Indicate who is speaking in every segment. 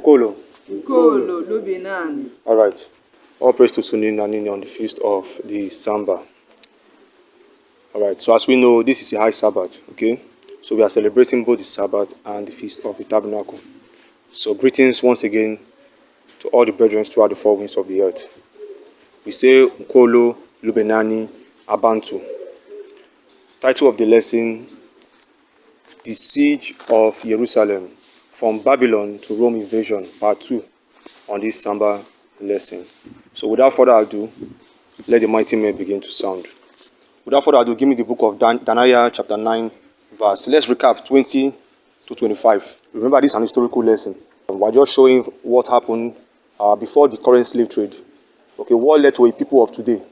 Speaker 1: Nkolo.
Speaker 2: Nkolo Lubenani.
Speaker 1: All right. All praise to Suni Nanini on the feast of the Samba. All right. So as we know, this is a high Sabbath. Okay. So we are celebrating both the Sabbath and the feast of the Tabernacle. So greetings once again to all the brethren throughout the four winds of the earth. We say Nkolo Lubenani Abantu. Title of the lesson: The Siege of Jerusalem, from Babylon to Rome Invasion, part 2 on this Samba lesson. So without further ado, let the mighty men begin to sound. Without further ado, give me the book of Daniel chapter 9 verse. Let's recap 20 to 25. Remember, this is an historical lesson. We're just showing what happened before the current slave trade. Okay, what led to a people of today. You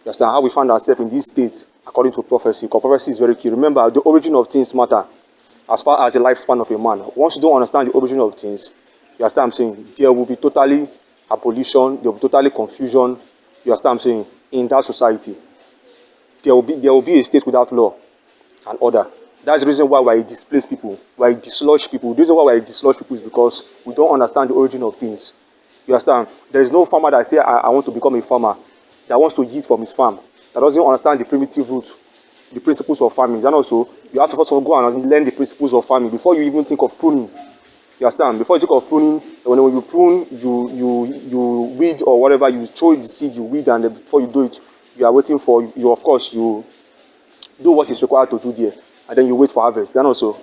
Speaker 1: understand how we find ourselves in this state according to prophecy. Because prophecy is very key. Remember, the origin of things matter as far as the lifespan of a man. Once you don't understand the origin of things, you understand what I'm saying, there will be totally abolition, there will be totally confusion, you understand what I'm saying, in that society. There will be a state without law and order. That's the reason why we displace people, why we dislodge people. The reason why we dislodge people is because we don't understand the origin of things. You understand? There is no farmer that say, I want to become a farmer, that wants to eat from his farm, that doesn't understand the primitive root, the principles of farming. And also, you have to first go and learn the principles of farming before you even think of pruning. You understand? Before you think of pruning, when you prune, you weed or whatever, you throw the seed, you weed, and before you do it, you are waiting for, of course, you do what is required to do there, and then you wait for harvest. Then also,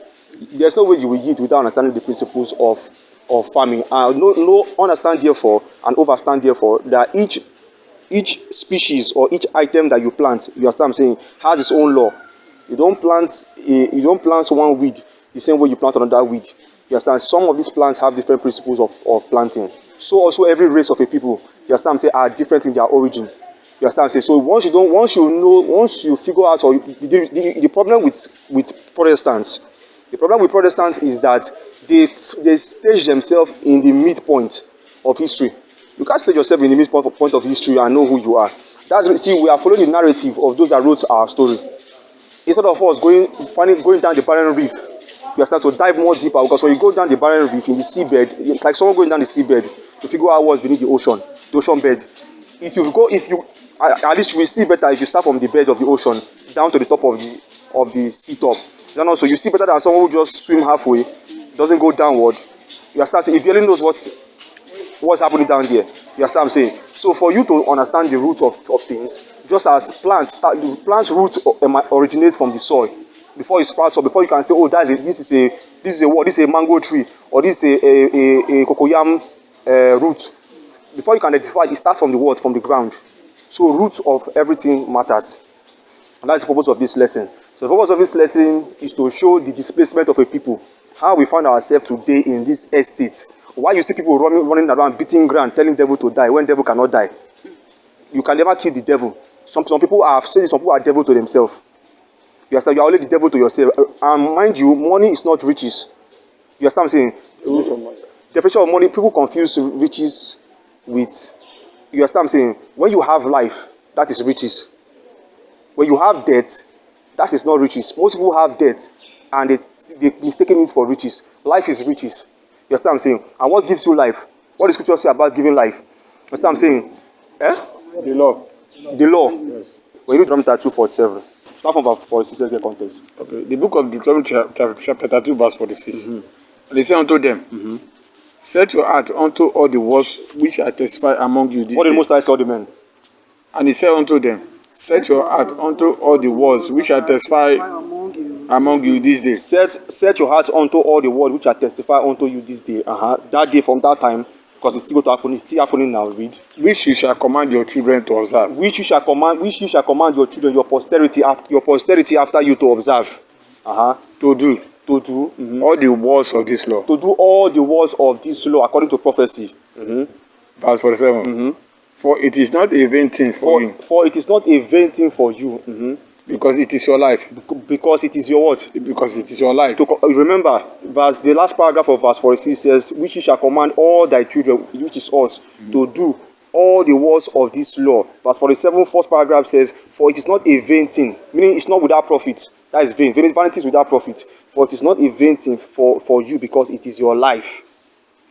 Speaker 1: there's no way you will eat without understanding the principles of farming. No understand therefore and overstand therefore that each species or each item that you plant, you understand what I'm saying, has its own law. You don't plant one weed the same way you plant another weed. You understand? Some of these plants have different principles of planting. So also every race of a people, you understand what I'm saying, are different in their origin. You understand what I'm saying? So once you figure out, or the problem with Protestants, the problem with Protestants is that they stage themselves in the midpoint of history. You can't stage yourself in the midpoint of history and know who you are. We are following the narrative of those that wrote our story. Instead of us going down the barren reef, you start to dive more deeper, because when you go down the barren reef in the seabed, it's like someone going down the seabed to figure out what's beneath the ocean bed. At least you will see better if you start from the bed of the ocean down to the top of the sea top. Then also you see better than someone who just swim halfway, doesn't go downward. You understand? If you really knows what's happening down there, you understand what I'm saying? So for you to understand the root of things, just as plants root originates from the soil. Before it sprouts up, before you can say, oh, this is a mango tree, or this is a cocoyam root. Before you can identify, it starts from the what? From the ground. So roots of everything matters. And that's the purpose of this lesson. So the purpose of this lesson is to show the displacement of a people. How we find ourselves today in this estate. Why you see people running around, beating ground, telling devil to die, when devil cannot die. You can never kill the devil. Some people have said some people are devil to themselves. You understand? You are only the devil to yourself. And mind you, money is not riches. You understand what I'm saying? Definition of money, people confuse riches with, you understand what I'm saying? When you have life, that is riches. When you have debt, that is not riches. Most people have debt and they mistaken it for riches. Life is riches. You understand what I'm saying? And what gives you life? What does Scripture say about giving life? You understand what I'm saying?
Speaker 3: The law.
Speaker 1: The law.
Speaker 3: Yes.
Speaker 1: When you read Deuteronomy 2:47. Start from verse 46, let's get context.
Speaker 3: Okay. The book of Deuteronomy chapter 32 verse 46. Mm-hmm. And they say unto them, set your heart unto all the words which I testify among you this day.
Speaker 1: What did Most High say the men?
Speaker 3: And he said unto them, set your heart unto all the words which I testify among you this day.
Speaker 1: Set your heart unto all the words which I testify unto you this day. That day, from that time, because it's still going to happen. It's still happening now. Read.
Speaker 3: Which you shall command your children to observe.
Speaker 1: Which you shall command your children, your posterity after you to observe.
Speaker 3: To do all the words of this law.
Speaker 1: To do all the words of this law according to prophecy.
Speaker 3: Verse 47. For it is not a vain thing for you.
Speaker 1: For it is not a vain thing for you.
Speaker 3: Because it is your life.
Speaker 1: Because it is your what?
Speaker 3: Because it is your life.
Speaker 1: Remember, the last paragraph of verse 46 says, which you shall command all thy children, which is us, to do all the words of this law. Verse 47, first paragraph says, for it is not a vain thing, meaning it's not without profit. That is vain. Vanity is without profit. For it is not a vain thing for you, because it is your life.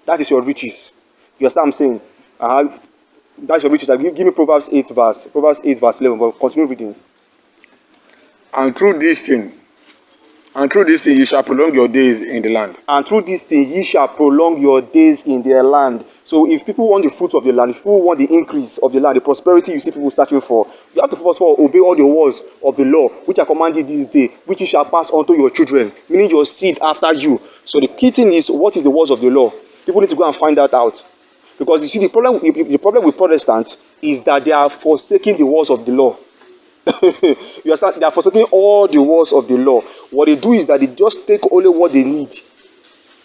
Speaker 1: That is your riches. You understand what I'm saying? That's your riches. Give me Proverbs 8 verse 11. But continue reading.
Speaker 3: And through this thing, you shall prolong your days in the land.
Speaker 1: And through this thing ye shall prolong your days in their land. So if people want the fruit of the land, if people want the increase of the land, the prosperity you see people searching for, you have to first of all obey all the words of the law, which I command you this day, which you shall pass on to your children, meaning your seed after you. So the key thing is, what is the words of the law? People need to go and find that out. Because you see, the problem with Protestants is that they are forsaking the words of the law. You understand? They are forsaking all the words of the law. What they do is that they just take only what they need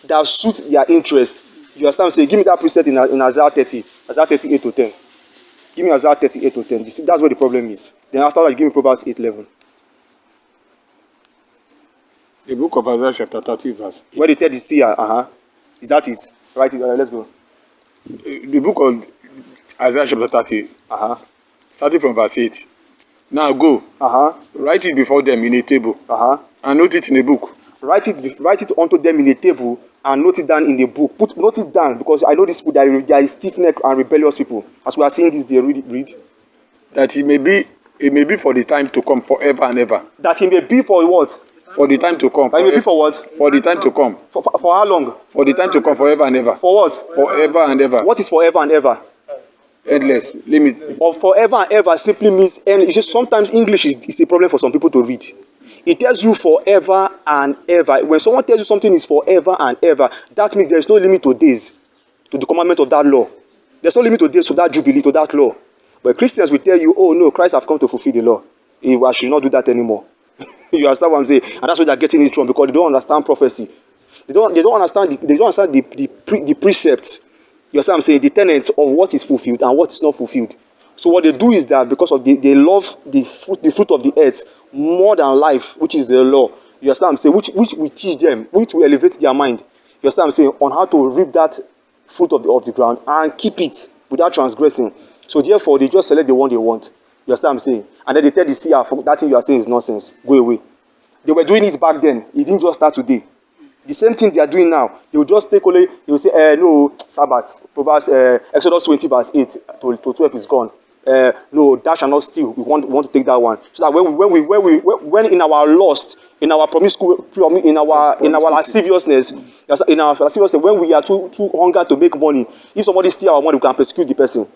Speaker 1: that suits their interest. You understand? I'm saying, give me that preset in Isaiah 30, Isaiah 38 to 10. Give me Isaiah 38 to 10. You see, that's where the problem is. Then after that, give me Proverbs 8:11.
Speaker 3: The book of Isaiah chapter 30 verse 8.
Speaker 1: Where they tell the seer, is that it? Right, let's go.
Speaker 3: The book of Isaiah chapter 30, starting from verse 8. Now go, write it before them in a table, and note it in a book.
Speaker 1: Write it unto them in a table, and note it down in the book. Note it down, because I know these people, they are stiff-necked and rebellious people. As we are seeing this, they read.
Speaker 3: That it may be for the time to come, forever and ever.
Speaker 1: That it may be for what?
Speaker 3: For the time to come.
Speaker 1: That it may be for what?
Speaker 3: For the time to come.
Speaker 1: For how long?
Speaker 3: For the time to come, forever and ever.
Speaker 1: For what?
Speaker 3: Forever and ever.
Speaker 1: What is forever and ever?
Speaker 3: Endless, limit.
Speaker 1: Or forever and ever simply means end. It's just sometimes English is a problem for some people to read. It tells you forever and ever. When someone tells you something is forever and ever, that means there is no limit to days, to the commandment of that law. There's no limit to days, to that jubilee, to that law. But Christians will tell you, oh no, Christ have come to fulfill the law. I should not do that anymore. You understand what I'm saying? And that's why they're getting it wrong, because they don't understand prophecy. They don't understand the precepts. You understand what I'm saying? The tenets of what is fulfilled and what is not fulfilled. So what they do is that because of they love the fruit of the earth more than life, which is the law. You understand what I'm saying? Which we teach them, which will elevate their mind. You understand what I'm saying? On how to reap that fruit of the ground and keep it without transgressing. So therefore, they just select the one they want. You understand what I'm saying? And then they tell the seer, that thing you are saying is nonsense. Go away. They were doing it back then. It didn't just start today. The same thing they are doing now. They will just take only, they will say, no, Sabbath, Proverbs, Exodus 20 verse 8 to 12 is gone. No, thou shalt not steal. We want to take that one. So that when in our lust, in our in our lasciviousness, when we are too hunger to make money, if somebody steal our money, we can persecute the person.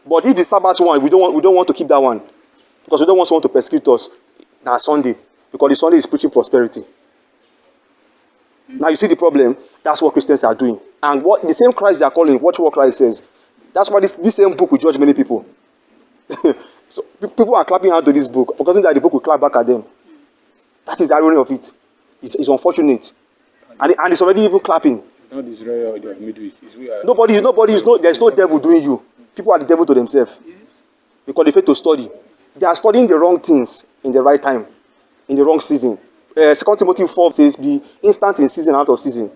Speaker 1: But if the Sabbath one, we don't want to keep that one, because we don't want someone to persecute us. Now Sunday, because the Sunday is preaching prosperity. Now you see the problem. That's what Christians are doing, and what the same Christ they are calling. Watch what Christ says. That's why this same book will judge many people. So people are clapping out to this book, forgetting that the book will clap back at them. That is the irony of it. It's unfortunate, and it's already even clapping.
Speaker 3: It's not Israel or the Middle East.
Speaker 1: There's no devil doing you. People are the devil to themselves. Yes. Because they fail to study. They are studying the wrong things in the right time, in the wrong season. 2 Timothy 4 says, be instant in season, out of season.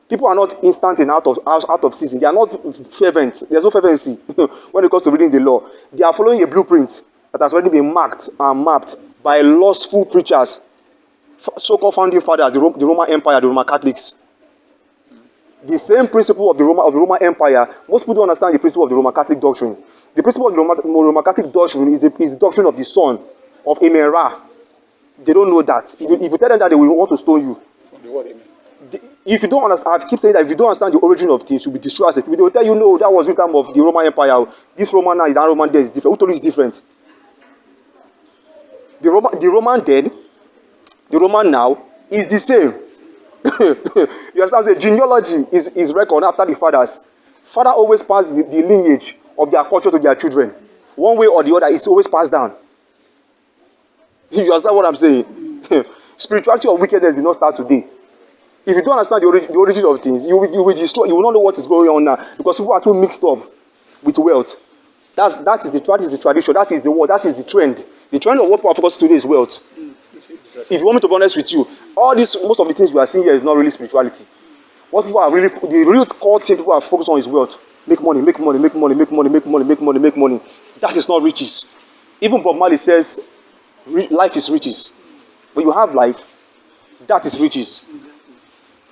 Speaker 1: People are not instant and out of season. They are not fervent. There's no fervency when it comes to reading the law. They are following a blueprint that has already been marked and mapped by lustful preachers, so-called founding fathers, the Roman Empire, the Roman Catholics. The same principle of the Roman Empire, most people don't understand the principle of the Roman Catholic doctrine. The principle of the Roman Catholic doctrine is the doctrine of the son, of Amen Ra. They don't know that. If you tell them that, they will want to stone you.
Speaker 3: From the word Amen.
Speaker 1: If you don't understand, I keep saying that if you don't understand the origin of things, you'll be destroyed as a people. They will tell you, no, that was the time of the Roman Empire. This Roman now is that Roman there is different. Who told you it's different? The Roman then, the Roman now, is the same. You understand? The genealogy is reckoned after the fathers. Father always pass the lineage of their culture to their children. One way or the other, it's always passed down. You understand what I'm saying? Spirituality of wickedness did not start today. If you don't understand the origin of things, you will destroy. You will not know what is going on now, because people are too mixed up with wealth. That is the tradition. That is the word. That is the trend. The trend of what people are focusing today is wealth. If you want me to be honest with you, most of the things you are seeing here is not really spirituality. What people are really, the real core thing people are focused on is wealth. Make money, make money, make money, make money, make money, make money, make money. That is not riches. Even Bob Marley says, life is riches. When you have life, that is riches.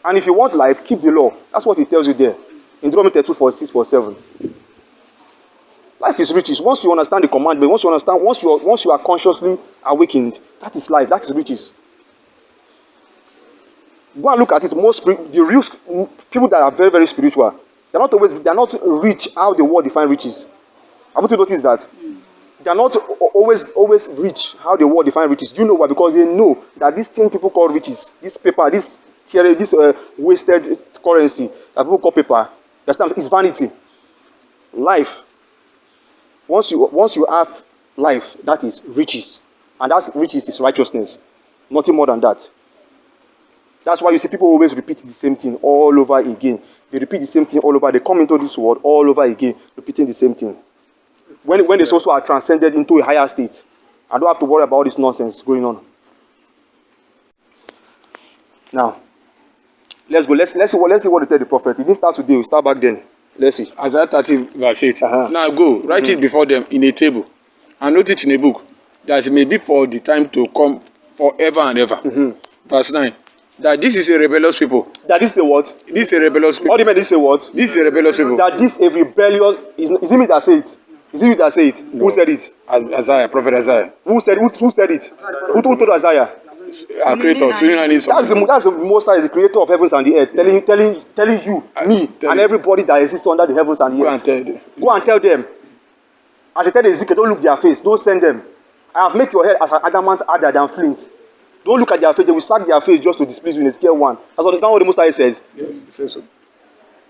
Speaker 1: And if you want life, keep the law. That's what he tells you there. In Deuteronomy 32, 46, 47. Life is riches. Once you understand the commandment, once you are consciously awakened, that is life. That is riches. Go and look at it. The real people that are very, very spiritual, they're not rich how the world define riches. Haven't you noticed that? They are not always rich how the world define riches. Do you know why? Because they know that this thing people call riches, this paper, this theory, this wasted currency that people call paper, is vanity. Life. Once you have life, that is riches, and that riches is righteousness. Nothing more than that. That's why you see people always repeat the same thing all over again. They repeat the same thing all over. They come into this world all over again, repeating the same thing. When they also are transcended into a higher state, I don't have to worry about all this nonsense going on. Now, let's go. Let's see what they tell the prophet. He didn't start today. We start back then. Let's see.
Speaker 3: Isaiah 30 verse 8. Now go, write it before them in a table, and note it in a book, that it may be for the time to come forever and ever. Verse 9. That this is a rebellious people.
Speaker 1: That this is a what?
Speaker 3: This is a rebellious people.
Speaker 1: What do you mean this is a what?
Speaker 3: This is a rebellious people.
Speaker 1: That this a rebellious... Is it me that say it? Is it you that say it? No. Who said it?
Speaker 3: Isaiah, prophet Isaiah.
Speaker 1: Who said it? Who told Isaiah?
Speaker 3: Our creator. That's
Speaker 1: the Most High, the creator of heavens and the earth, telling you, me, and everybody that exists under the heavens and the earth. Go and tell them. As I tell Ezekiel, don't look their face. Don't send them. I have made your head as an adamant harder than flint. Don't look at their face. They will sack their face just to displease you in Ezekiel 1. That's what the Most High says.
Speaker 3: Yes, he says so.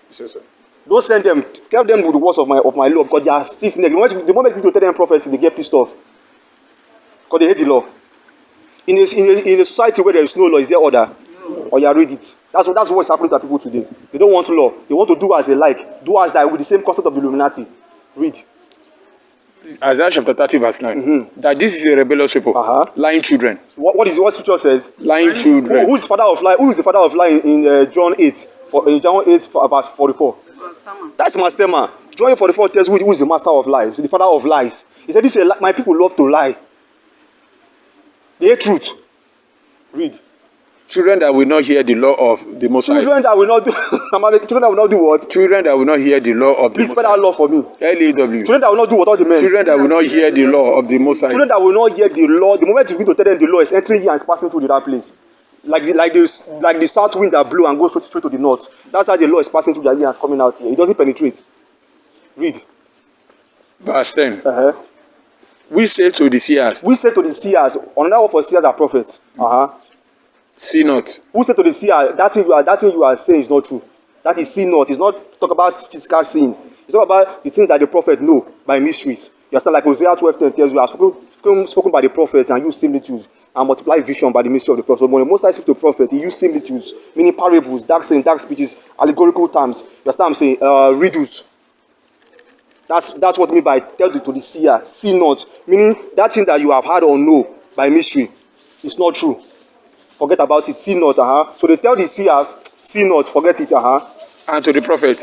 Speaker 3: He says so.
Speaker 1: Don't send them. Tell them with the words of my law, because they are stiff-necked. The moment you tell them prophecy, they get pissed off. Because they hate the law. In a society where there is no law, is there order? No. Or you read it. That's what's happening to people today. They don't want law. They want to do as they like. Do as they with the same concept of Illuminati. Read.
Speaker 3: Isaiah chapter 30 verse 9. That this is a rebellious people. Lying children.
Speaker 1: What scripture says?
Speaker 3: Lying children.
Speaker 1: Who is the father of lie? Who is the father of lie in John 8? In John 8 verse 44. That's Master. John 8 44 tells who is the master of lies, the father of lies. He said, my people love to lie. They hate truth. Read.
Speaker 3: Children that will not hear the law of the Most High.
Speaker 1: Children that will not do children that will not do what?
Speaker 3: Children that will not hear the law of the Most High.
Speaker 1: Please spell that law for me.
Speaker 3: L-A-W.
Speaker 1: Children that will not do what all the men.
Speaker 3: Children that will not hear the law of the Most High.
Speaker 1: Children that will not hear the law. The moment you begin to tell them the law is entering here and passing through to that place. Like the south wind that blew and goes straight to the north. That's how the law is passing through the ear and coming out here. It doesn't penetrate. Read.
Speaker 3: Verse 10. We say to the seers.
Speaker 1: We say to the seers. Another word for seers are prophets.
Speaker 3: See not.
Speaker 1: Who said to the seer, that thing you are saying is not true. That is see not. It's not talk about physical sin. It's talk about the things that the prophet know by mysteries. You understand, like Hosea 12:10 tells you, I have spoken by the prophets and use similitudes and multiply vision by the mystery of the prophet. So when the Most High speaks to the prophet, he used similitudes, meaning parables, dark saying, dark speeches, allegorical terms. You understand what I'm saying? Riddles. That's what I mean by tell to the seer, see not. Meaning that thing that you have heard or know by mystery is not true. Forget about it, see not. So they tell the seer, see not, forget it.
Speaker 3: And to the prophet.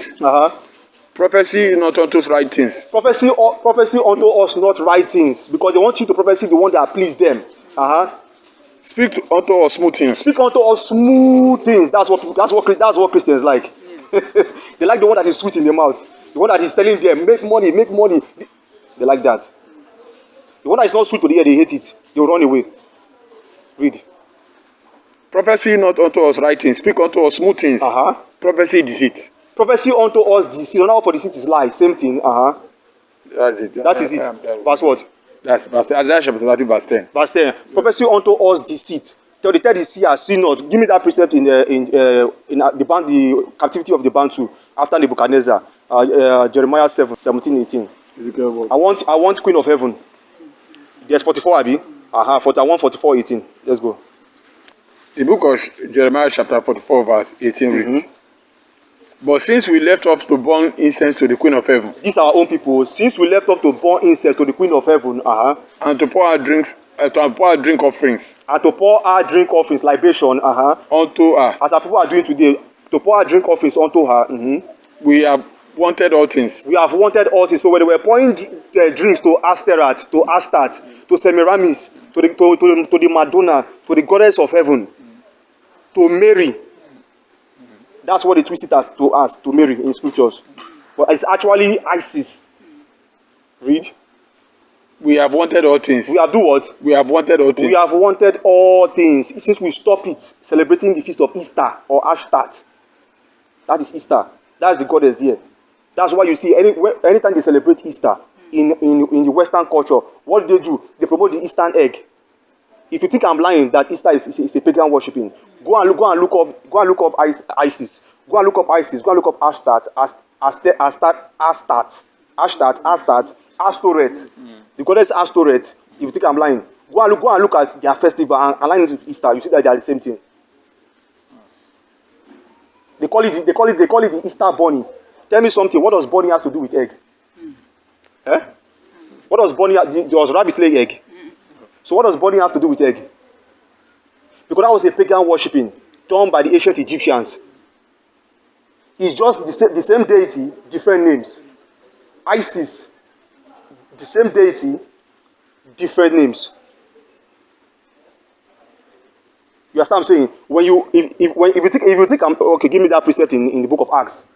Speaker 3: Prophecy not unto us right things.
Speaker 1: Prophecy unto us not right things, because they want you to prophesy the one that please them.
Speaker 3: Speak unto us smooth things.
Speaker 1: Speak unto us smooth things. That's what Christians like. They like the one that is sweet in the mouth. The one that is telling them, make money, make money. They like that. The one that is not sweet to the ear, they hate it. They will run away. Read.
Speaker 3: Prophecy not unto us right things. Speak unto us smooth things. Prophecy deceit.
Speaker 1: Prophecy unto us deceit. Another for deceit is lie. Same thing.
Speaker 3: That's it.
Speaker 1: That is it. Verse what?
Speaker 3: That's verse Isaiah chapter 30 verse 10.
Speaker 1: Verse 10. Prophecy unto us deceit. Tell the seer, see not. Give me that precept in the captivity of the Abantu after Nebuchadnezzar. Jeremiah 7:17, 18. I want Queen of Heaven. There's 44, Abi. I want 44, 18. Let's go.
Speaker 3: The book of Jeremiah chapter 44 verse 18 reads. But since we left off to burn incense to the Queen of Heaven.
Speaker 1: These are our own people. Since we left off to burn incense to the Queen of Heaven.
Speaker 3: And to pour out drink offerings.
Speaker 1: And to pour out drink offerings, libation.
Speaker 3: Unto her.
Speaker 1: As our people are doing today. To pour out drink offerings unto her.
Speaker 3: We have wanted all things.
Speaker 1: We have wanted all things. So when they were pouring drinks to Asteroth, to Astarte, to Semiramis, to the Madonna, to the goddess of heaven, to Mary, That's what they twist it as to Mary in scriptures. But it's actually Isis. Read.
Speaker 3: We have wanted all things.
Speaker 1: We have do what?
Speaker 3: We have wanted all things.
Speaker 1: We have wanted all things. Since we stop it, celebrating the feast of Easter or Ashtat. That is Easter. That's the goddess here. That's why you see anytime they celebrate Easter in the Western culture, what do? They promote the Eastern egg. If you think I'm lying that Easter is a pagan worshipping, go and look up Isis. Go and look up Isis. Go and look up Ashtat, Astoret. The goddess Astoret. If you think I'm lying, go and look at their festival and align it with Easter. You see that they are the same thing. They call it the Easter bunny. Tell me something. What does bunny has to do with egg? Eh? What does bunny? Does rabbit lay egg? So what does bunny have to do with egg? Because that was a pagan worshipping done by the ancient Egyptians. It's just the same deity, different names. Isis, the same deity, different names. You understand what I'm saying? If you think okay, give me that precept in the book of Acts.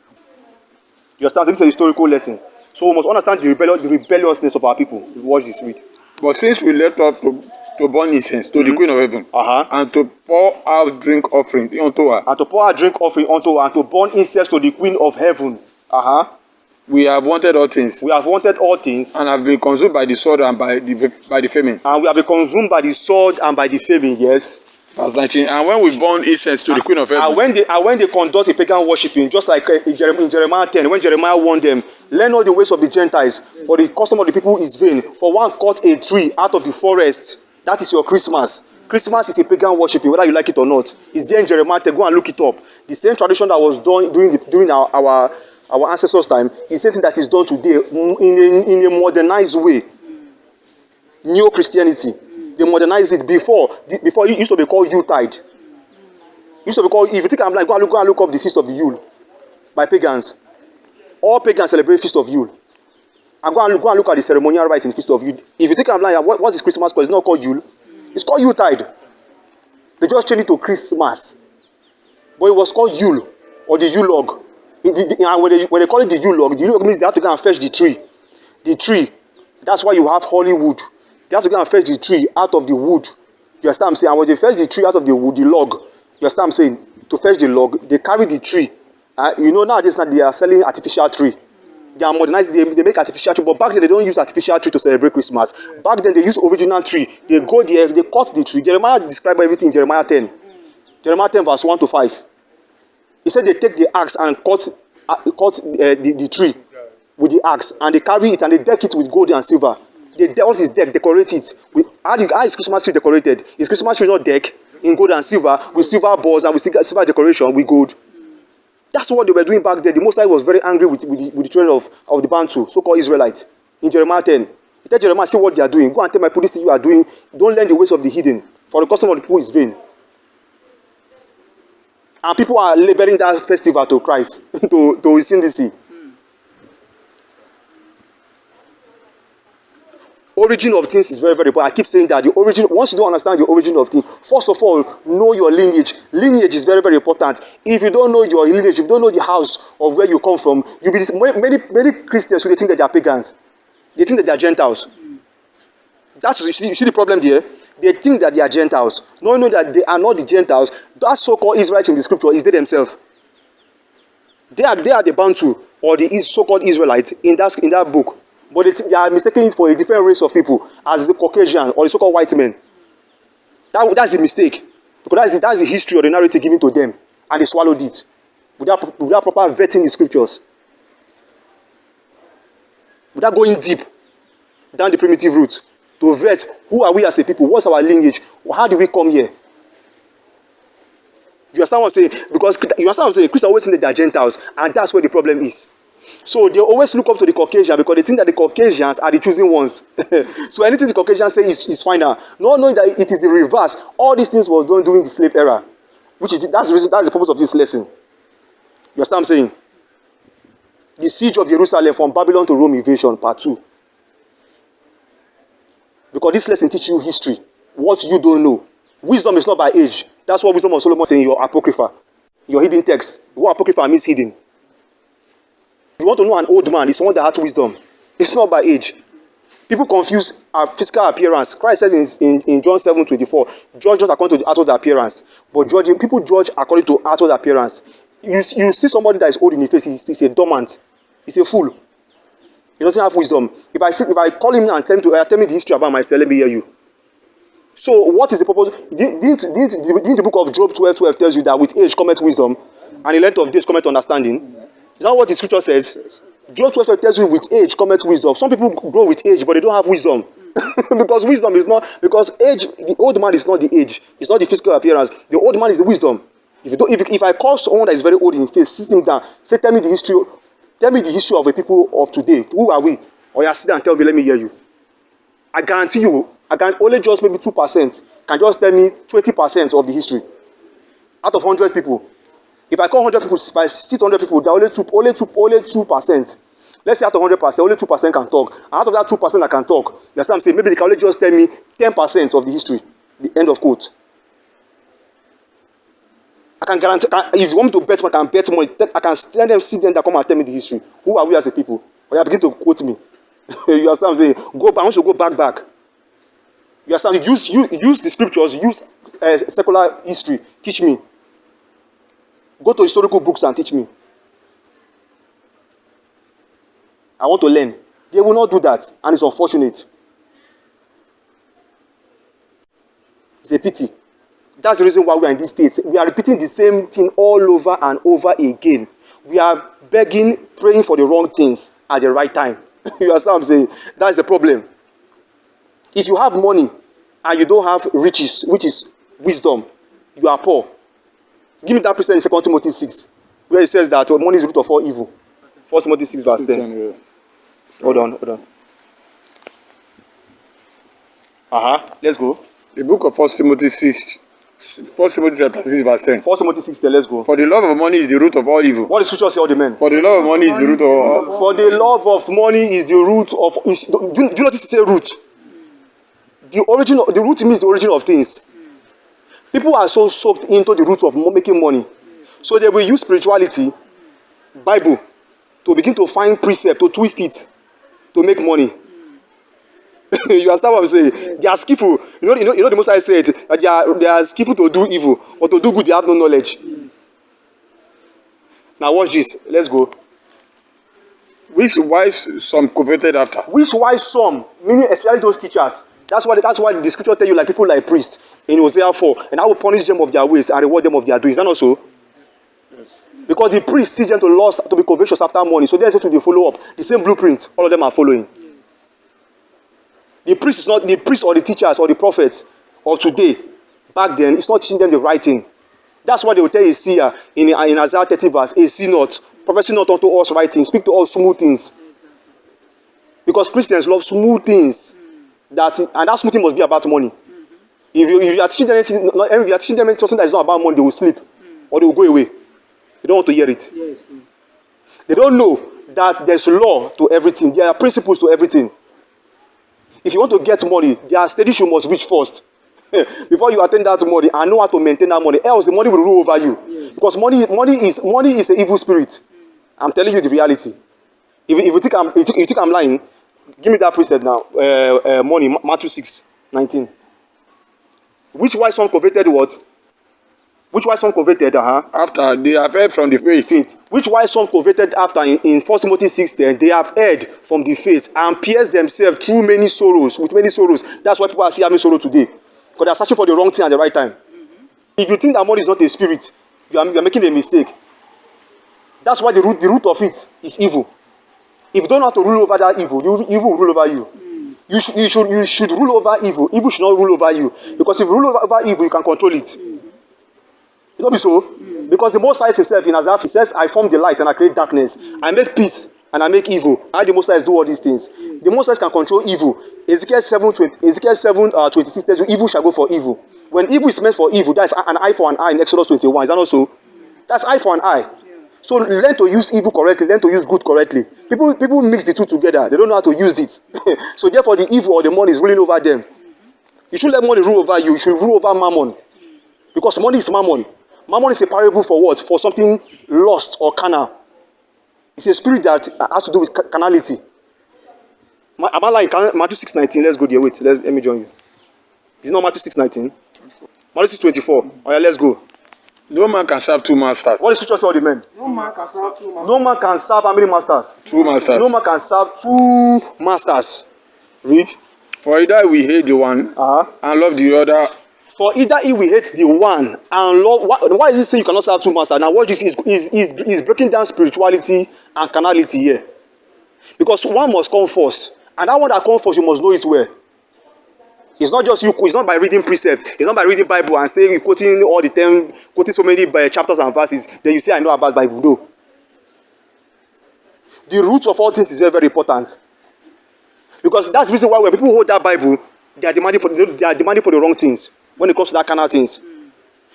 Speaker 1: You understand? This is a historical lesson. So we must understand the rebelliousness of our people. Watch this, read.
Speaker 3: But since we left off to burn incense to the Queen of Heaven, and to pour out drink offering unto her,
Speaker 1: and to pour out drink offering unto her, and to burn incense to the Queen of Heaven,
Speaker 3: we have wanted all things.
Speaker 1: We have wanted all things,
Speaker 3: and have been consumed by the sword and by the famine.
Speaker 1: And we have been consumed by the sword and by the famine. Yes.
Speaker 3: Verse 19. And when we burn incense to the Queen of Heaven,
Speaker 1: and when they conduct a pagan worshiping, just like in Jeremiah 10, when Jeremiah warned them, learn all the ways of the Gentiles, for the custom of the people is vain. For one cut a tree out of the forest, that is your Christmas. Christmas is a pagan worshiping, whether you like it or not. It's there in Jeremiah 10. Go and look it up. The same tradition that was done during our ancestors' time is something that is done today in a modernized way. Neo-Christianity. They modernized it before it used to be called Yuletide. Used to be called, if you think I'm like, go and look up the Feast of the Yule by pagans. All pagans celebrate Feast of Yule. And go and look at the ceremonial rites in the Feast of Yule. If you think I'm like, what is Christmas called? It's not called Yule. It's called Yuletide. They just changed it to Christmas. But it was called Yule or the Yule log. And when they call it the Yule log means they have to go and fetch the tree. The tree. That's why you have Hollywood. They have to go and fetch the tree out of the wood. You understand what I'm saying? And when they fetch the tree out of the wood, the log, you understand what I'm saying? To fetch the log, they carry the tree. Nowadays they are selling artificial tree. They are modernized, they make artificial tree, but back then they don't use artificial tree to celebrate Christmas. Back then they use original tree. They go there, they cut the tree. Jeremiah described everything in Jeremiah 10. Jeremiah 10 verse 1 to 5. He said they take the axe and cut the tree with the axe, and they carry it and they deck it with gold and silver. What is deck? Decorate it. How is Christmas tree decorated? Is Christmas tree not deck in gold and silver with silver balls and with silver decoration with gold? That's what they were doing back then. The Most High was very angry with the children of the Bantu, so-called Israelites. In Jeremiah 10, he told Jeremiah, see what they are doing. Go and tell my people this thing you are doing. Don't learn the ways of the hidden. For the custom of the people is vain. And people are labeling that festival to Christ, to his syndicy. Origin of things is very, very important. I keep saying that the origin, once you don't understand the origin of things, first of all, know your lineage. Lineage is very, very important. If you don't know your lineage, if you don't know the house of where you come from, you'll be many Christians who they think that they are pagans. They think that they are Gentiles. You see the problem there? They think that they are Gentiles. No, that they are not the Gentiles. That so-called Israelites in the scripture is they themselves. They are the Bantu or the so-called Israelites in that book. But they are mistaking it for a different race of people as the Caucasian or the so-called white men. That's the mistake. Because that's the history or the narrative given to them. And they swallowed it. Without proper vetting the scriptures. Without going deep down the primitive route. To vet who are we as a people. What's our lineage? How do we come here? You understand what I'm saying? Because you understand what I'm saying? Christians always think that they are Gentiles. And that's where the problem is. So they always look up to the Caucasian because they think that the Caucasians are the chosen ones. So anything the Caucasians say is final. Not knowing that it is the reverse. All these things was done during the slave era. That's the purpose of this lesson. You understand what I'm saying? The siege of Jerusalem from Babylon to Rome invasion, part 2. Because this lesson teaches you history. What you don't know. Wisdom is not by age. That's what Wisdom of Solomon saying in your Apocrypha. your hidden text. What apocrypha means hidden. If you want to know an old man, it's someone that has wisdom. It's not by age. People confuse physical appearance. Christ says in John 7:24, judge not according to the outward appearance, but people judge according to outward appearance. You see somebody that is old in the face, he's a dormant. He's a fool. He doesn't have wisdom. If I call him and tell him to tell me the history about myself, let me hear you. So what is the purpose? Didn't the book of Job 12:12 tells you that with age cometh wisdom, and the length of days cometh understanding? Is that what the scripture says? Job 12:12 tells you with age cometh wisdom. Some people grow with age, but they don't have wisdom. Because wisdom is not, because age, the old man is not the age. It's not the physical appearance. The old man is the wisdom. If I call someone that is very old in the face, sit him down, say, tell me the history of the people of today. Who are we? Or you sit down and tell me, let me hear you. I guarantee you, I can only just maybe 2% can just tell me 20% of the history. Out of 100 people. If I call 100 people, if I sit 100 people, there are only 2%. Let's say out of 100%, only 2% can talk. And out of that 2% that can talk, that's what I'm saying, maybe they can only just tell me 10% of the history. The end of quote. I can guarantee, if you want me to bet, I can bet money. I can stand them, sit them that come and tell me the history. Who are we as a people? Or you begin to quote me. You understand what I'm saying? Go back, I want you to go back. You understand? Use the scriptures, use secular history. Teach me. Go to historical books and teach me. I want to learn. They will not do that, and it's unfortunate. It's a pity. That's the reason why we are in this state. We are repeating the same thing all over and over again. We are begging, praying for the wrong things at the right time. You understand what I'm saying? That's the problem. If you have money and you don't have riches, which is wisdom, you are poor. Give me that precept in 2 Timothy 6, where it says that money is the root of all evil. 1 Timothy 6 verse 10. Hold on. Let's go.
Speaker 3: The book of 1 Timothy 6. 1 Timothy chapter 6 verse 10.
Speaker 1: 1 Timothy 6, let's go.
Speaker 3: For the love of money is the root of all evil.
Speaker 1: What the scripture say, all the men?
Speaker 3: For the love of money is the root of all.
Speaker 1: For the love of money is the root of. Do you notice it say root? The root means the origin of things. People are so soaked into the root of making money. So they will use spirituality, Bible, to begin to find precept, to twist it, to make money. You understand what I'm saying? They are skillful. You know the Most High said that they are skillful to do evil, or to do good they have no knowledge. Now watch this. Let's go.
Speaker 3: Which wise some coveted after?
Speaker 1: Which wise some, meaning especially those teachers. That's why the scripture tell you, like people like priests in Hosea 4, and I will punish them of their ways and reward them of their doings. Is that not so? Yes. Because the priests teach them to lust, to be covetous after money. So there's to follow up. The same blueprint, all of them are following. The priest is not the priest or the teachers or the prophets of today. Back then, it's not teaching them the right thing. That's why they will tell a seer in Isaiah 30 verse, a see not, prophesy not unto us right things, speak to us smooth things. Because Christians love smooth things. And that smooth thing must be about money. If you are teaching them something that is not about money, they will sleep. Or they will go away. They don't want to hear it. Yes. They don't know that there's law to everything. There are principles to everything. If you want to get money, there are stages you must reach first. Before you attain that money and know how to maintain that money. Else the money will rule over you. Yes. Because money is an evil spirit. I'm telling you the reality. If you think I'm lying, give me that precept now. Money, Matthew 6:19. Which wise son coveted what? Which wise son coveted?
Speaker 3: After they have heard from the faith.
Speaker 1: Which wise son coveted after in 1 Timothy 6:10? They have heard from the faith and pierced themselves through many sorrows, with many sorrows. That's why people are still having sorrow today. Because they are searching for the wrong thing at the right time. If you think that money is not a spirit, you are making a mistake. That's why the root of it is evil. If you don't know how to rule over that evil, evil will rule over you. You should rule over evil. Evil should not rule over you. Because if you rule over evil, you can control it. It not be so? Because the Most High himself in Isaiah, he says, I form the light and I create darkness. I make peace and I make evil. How the Most High do all these things? The Most High can control evil. Ezekiel 7:26 tells you, evil shall go for evil. When evil is meant for evil, that's an eye for an eye in Exodus 21. Is that not so? That's eye for an eye. So learn to use evil correctly, learn to use good correctly. People mix the two together. They don't know how to use it. So therefore the evil or the money is ruling over them. You should let money rule over you. You should rule over mammon. Because money is mammon. Mammon is a parable for what? For something lost or carnal. It's a spirit that has to do with carnality. Am I lying? Matthew 6:19. Let's go there. Wait, let me join you. It's not Matthew 6:19. Matthew 6:24. Oh yeah, let's go.
Speaker 3: No man can serve two masters.
Speaker 1: What is scripture say all the men?
Speaker 2: No man can serve two masters.
Speaker 1: No man can serve how many masters?
Speaker 3: Two masters.
Speaker 1: No man can serve two masters. Read.
Speaker 3: For either we hate the one and love the other.
Speaker 1: For either he will hate the one and love. Why is he saying you cannot serve two masters? Now, what this is breaking down spirituality and carnality here. Because one must come first, and that one that comes first, you must know it well. It's not just you. It's not by reading precepts. It's not by reading Bible and saying you quoting all the time, quoting so many chapters and verses. Then you say I know about Bible. No. The root of all things is very, very important. Because that's the reason why when people hold that Bible, they are demanding for the wrong things when it comes to that kind of things.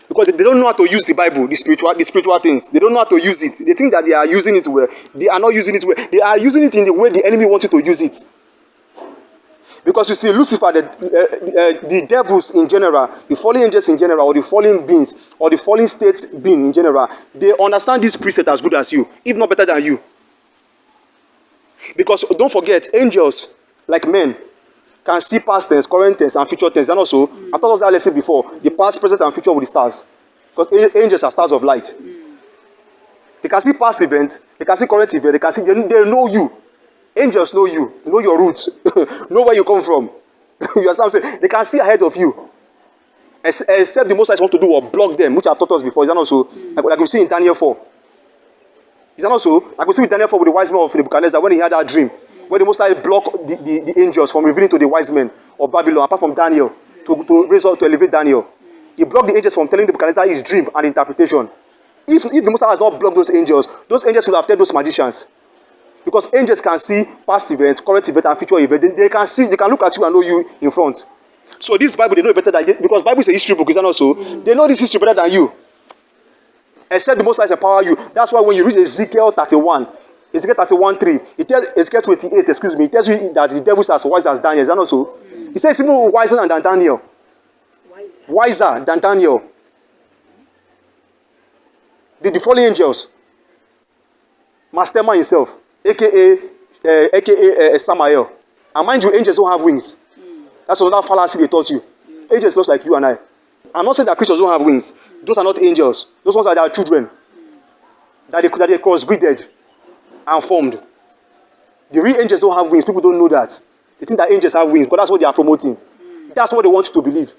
Speaker 1: Because they don't know how to use the Bible, the spiritual things. They don't know how to use it. They think that they are using it well. They are not using it well. They are using it in the way the enemy wants you to use it. Because you see, Lucifer, the devils in general, the fallen angels in general, or the fallen beings, or the fallen state being in general, they understand this precept as good as you, if not better than you. Because don't forget, angels, like men, can see past tense, current tense, and future tense. And also, I've taught us that lesson before, the past, present, and future with the stars. Because angels are stars of light. They can see past events, they can see current events, they can see, they know you. Angels know you, know your roots, know where you come from. You understand what I'm saying? They can see ahead of you. Except the most I want to do or block them, which I've taught us before. Is that also like we see in Daniel 4? Is that also like we see in Daniel 4 with the wise men of Nebuchadnezzar when he had that dream, where the most I block the angels from revealing to the wise men of Babylon, apart from Daniel, to raise up to elevate Daniel. He blocked the angels from telling Nebuchadnezzar his dream and interpretation. If the Most High has not blocked those angels will have told those magicians. Because angels can see past events, current events, and future events. They can look at you and know you in front. So this Bible, they know better than you, because Bible is a history book, is that also? They know this history better than you. Except the Most High empower you. That's why when you read Ezekiel 31, Ezekiel 31:3, it tells Ezekiel 28, it tells you that the devil is as wise as Daniel, is that also? He says even wiser than Daniel. Wiser than Daniel. The fallen angels. Masterman himself. AKA Samael. And mind you, angels don't have wings. That's another fallacy they taught you. Angels look like you and I. I'm not saying that creatures don't have wings. Those are not angels. Those ones are their children. That they crossbreeded and formed. The real angels don't have wings. People don't know that. They think that angels have wings, but that's what they are promoting. That's what they want you to believe.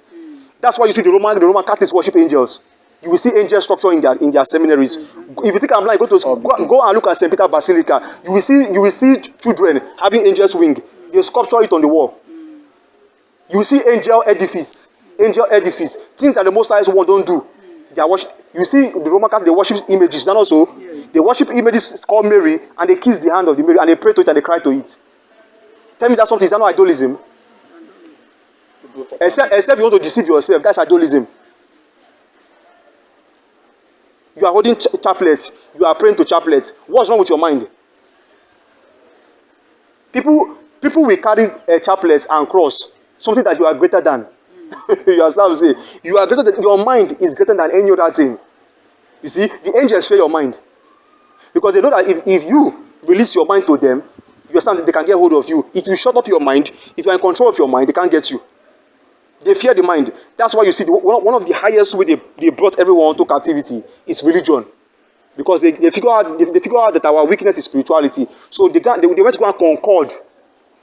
Speaker 1: That's why you see the Roman Catholics worship angels. You will see angel structure in their seminaries. If you think I'm lying, go and look at St. Peter Basilica. You will see children having angels' wing. They sculpture it on the wall. You will see angel edifice. Things that the Most High one don't do. They are worship. You see the Roman Catholic, they worship images. And also, they worship images called Mary, and they kiss the hand of the Mary, and they pray to it, and they cry to it. Tell me that's something. Is that not idolism? Except you want to deceive yourself. That's idolism. You are holding chaplets. You are praying to chaplets. What's wrong with your mind? People will carry a chaplet and cross, something that you are greater than. You understand what I'm saying? You are greater than, your mind is greater than any other thing. You see, the angels fear your mind. Because they know that if you release your mind to them, you understand that they can get hold of you. If you shut up your mind, if you are in control of your mind, they can't get you. They fear the mind. That's why you see one of the highest way they brought everyone to captivity is religion. Because they figure out that our weakness is spirituality. So they went to go and concord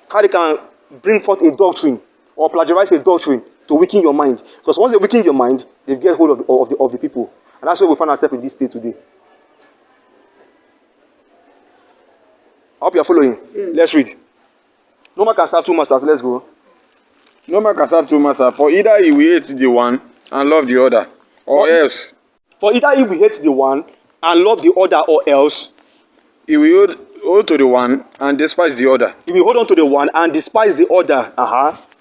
Speaker 1: how they can bring forth a doctrine or plagiarize a doctrine to weaken your mind. Because once they weaken your mind, they get hold of the people. And that's where we find ourselves in this state today. I hope you are following. Yes. Let's read. No man can serve two masters. Let's go.
Speaker 3: No man can serve two masters, for either he will hate the one and love the other, or else.
Speaker 1: For either he will hate the one and love the other, or else.
Speaker 3: He will hold to the one and despise the other.
Speaker 1: He will hold on to the one and despise the other.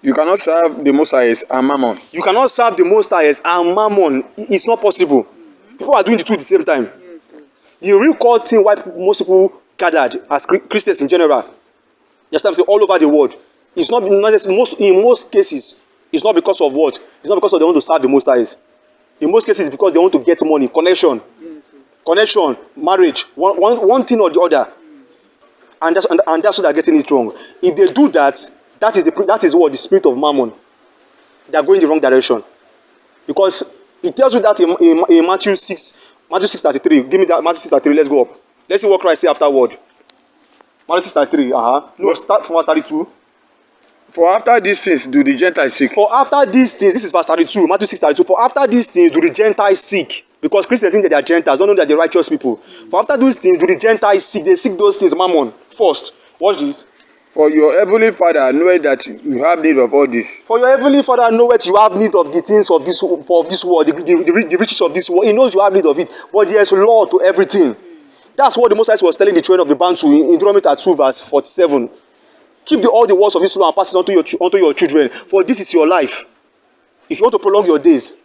Speaker 3: You cannot serve the Most High and Mammon.
Speaker 1: You cannot serve the Most High and Mammon. It's not possible. People are doing the two at the same time. The real core thing why most people gathered as Christians in general, just I'm saying all over the world, it's not just in most cases, it's not because of what? It's not because of they want to serve the Most High. It's In most cases, because they want to get money, connection, marriage, one thing or the other. And that's why they're getting it wrong. If they do that, that is what the spirit of mammon. They are going the wrong direction. Because it tells you that in Matthew 6:33. Give me that, Matthew 6:33. Let's go up. Let's see what Christ said afterward. Matthew 6:33. No, start from verse 32.
Speaker 3: For after these things do the Gentiles seek.
Speaker 1: For after these things, this is verse 32, Matthew 6:32. For after these things do the Gentiles seek. Because Christians think that they are Gentiles, don't know that they are righteous people. For after those things do the Gentiles seek. They seek those things, mammon, first. Watch this.
Speaker 3: For your heavenly Father knoweth that you have need of all this.
Speaker 1: For your heavenly Father knoweth you have need of the things of this world, the riches of this world. He knows you have need of it. But there is law to everything. That's what the Most High was telling the children of the Bantu in Deuteronomy 2 verse 47. Keep all the words of this law and pass it onto your children. For this is your life. If you want to prolong your days.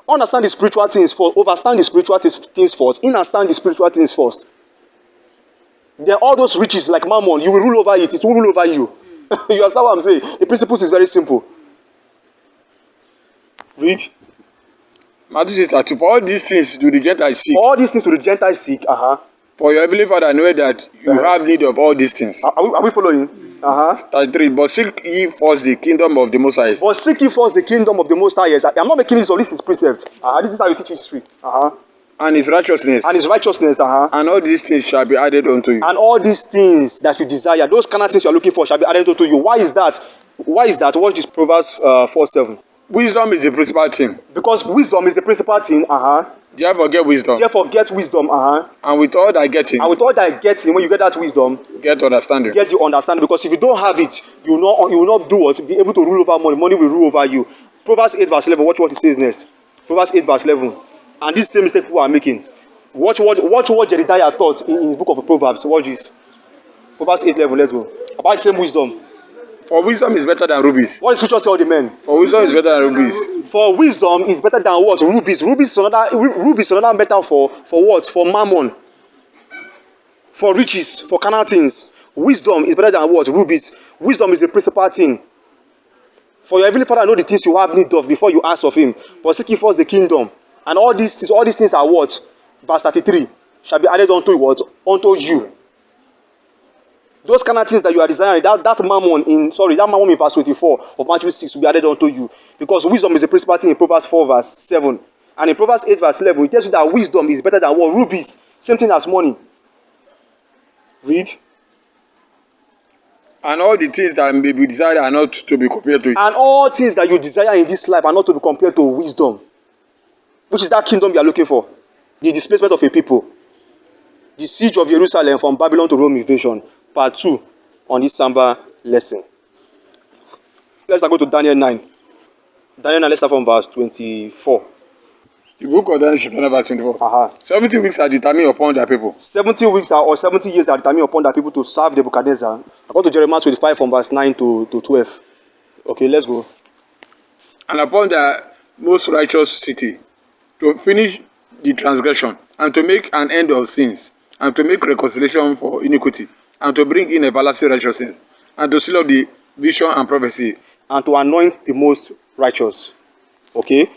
Speaker 1: Understand the spiritual things first. Overstand the spiritual things first. Understand the spiritual things first. Then all those riches like mammon, you will rule over it. It will rule over you. You understand what I'm saying? The principles is very simple. Read.
Speaker 3: Matthew 6:32. For all these things do the Gentiles seek.
Speaker 1: For all these things do the Gentiles seek.
Speaker 3: For your heavenly Father knoweth that you have need of all these things.
Speaker 1: Are we following?
Speaker 3: 33. But seek ye first the kingdom of the Most High.
Speaker 1: But seek ye first the kingdom of the Most High. I'm not making this up. This is precept. This is how you teach history.
Speaker 3: And his righteousness.
Speaker 1: And his righteousness.
Speaker 3: And all these things shall be added unto you.
Speaker 1: And all these things that you desire, those kind of things you are looking for, shall be added unto you. Why is that? Watch this Proverbs 4:7.
Speaker 3: Wisdom is the principal thing.
Speaker 1: Because wisdom is the principal thing.
Speaker 3: Therefore get wisdom.
Speaker 1: Therefore get wisdom.
Speaker 3: And with all thy getting.
Speaker 1: And with all thy getting, when you get that wisdom,
Speaker 3: get understanding.
Speaker 1: Get the understanding. Because if you don't have it, you will not do what? Be able to rule over money. Money will rule over you. Proverbs 8 verse 11. Watch what it says next. Proverbs 8 verse 11. And this same mistake people are making. Watch what Jedediah taught in his book of Proverbs. Watch this. Proverbs 8:11. Let's go. About the same wisdom.
Speaker 3: For wisdom is better than rubies.
Speaker 1: What does scripture tell the men?
Speaker 3: For wisdom is better than rubies.
Speaker 1: For wisdom is better than what? Rubies. Rubies is another metaphor for what? For mammon. For riches. For carnal things. Wisdom is better than what? Rubies. Wisdom is the principal thing. For your heavenly Father know the things you have need of before you ask of him. But seek ye first the kingdom. And all these things are what? Verse 33. Shall be added unto what? Unto you. Those kind of things that you are desiring, that mammon in verse 24 of Matthew 6 will be added unto you. Because wisdom is the principal thing in Proverbs 4 verse 7. And in Proverbs 8 verse 11, it tells you that wisdom is better than what? Rubies. Same thing as money. Read.
Speaker 3: And all the things that may be desired are not to be compared to it.
Speaker 1: And all things that you desire in this life are not to be compared to wisdom. Which is that kingdom you are looking for. The displacement of a people. The siege of Jerusalem from Babylon to Rome invasion. Part 2 on this Samba lesson. Let's go to Daniel 9. Daniel 9, let's start from verse 24.
Speaker 3: The book of Daniel chapter 9 verse 24. 70 weeks are determined upon their people.
Speaker 1: 70 weeks or 70 years are determined upon their people to serve Nebuchadnezzar. According to Jeremiah 25 from verse 9 to 12. Okay, let's go.
Speaker 3: And upon their most righteous city, to finish the transgression, and to make an end of sins, and to make reconciliation for iniquity, and to bring in everlasting righteousness, and to seal up the vision and prophecy,
Speaker 1: and to anoint the most righteous. Okay?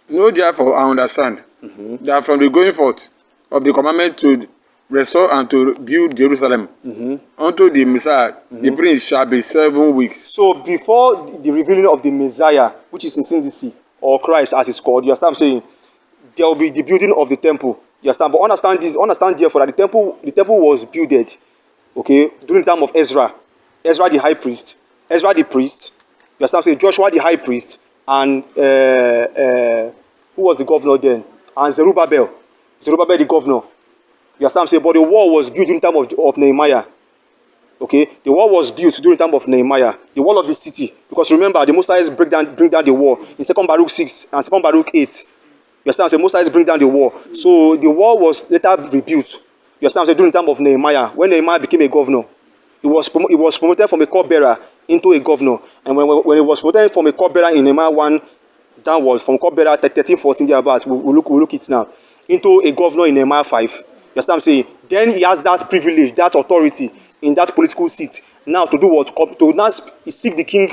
Speaker 3: Know therefore I understand that from the going forth of the commandment to restore and to build Jerusalem unto the Messiah, the prince shall be 7 weeks.
Speaker 1: So before the revealing of the Messiah, which is in Syndici, or Christ as it's called, you understand what I'm saying? There will be the building of the temple. You understand? But understand therefore that the temple was builded, okay, during the time of Ezra. Ezra the high priest, Ezra the priest, you understand? Say Joshua the high priest, and who was the governor then? And Zerubbabel the governor. You understand? Say, but the wall was built during the time of Nehemiah. Okay, the wall was built during the time of Nehemiah. The wall of the city, because remember, the Most High bring down the wall in 2 Baruch 6 and 2 Baruch 8. You understand? Say, Most High bring down the wall. So the wall was later rebuilt. You understand? Say, during the time of Nehemiah, when Nehemiah became a governor, he was promoted from a cupbearer into a governor. And when he was promoted from a cupbearer in Nehemiah 1 downwards, from cupbearer 13, 14 thereabouts, we'll look it now, into a governor in Nehemiah 5. You understand what I'm saying? Then he has that privilege, that authority in that political seat. Now to do what? To now seek the king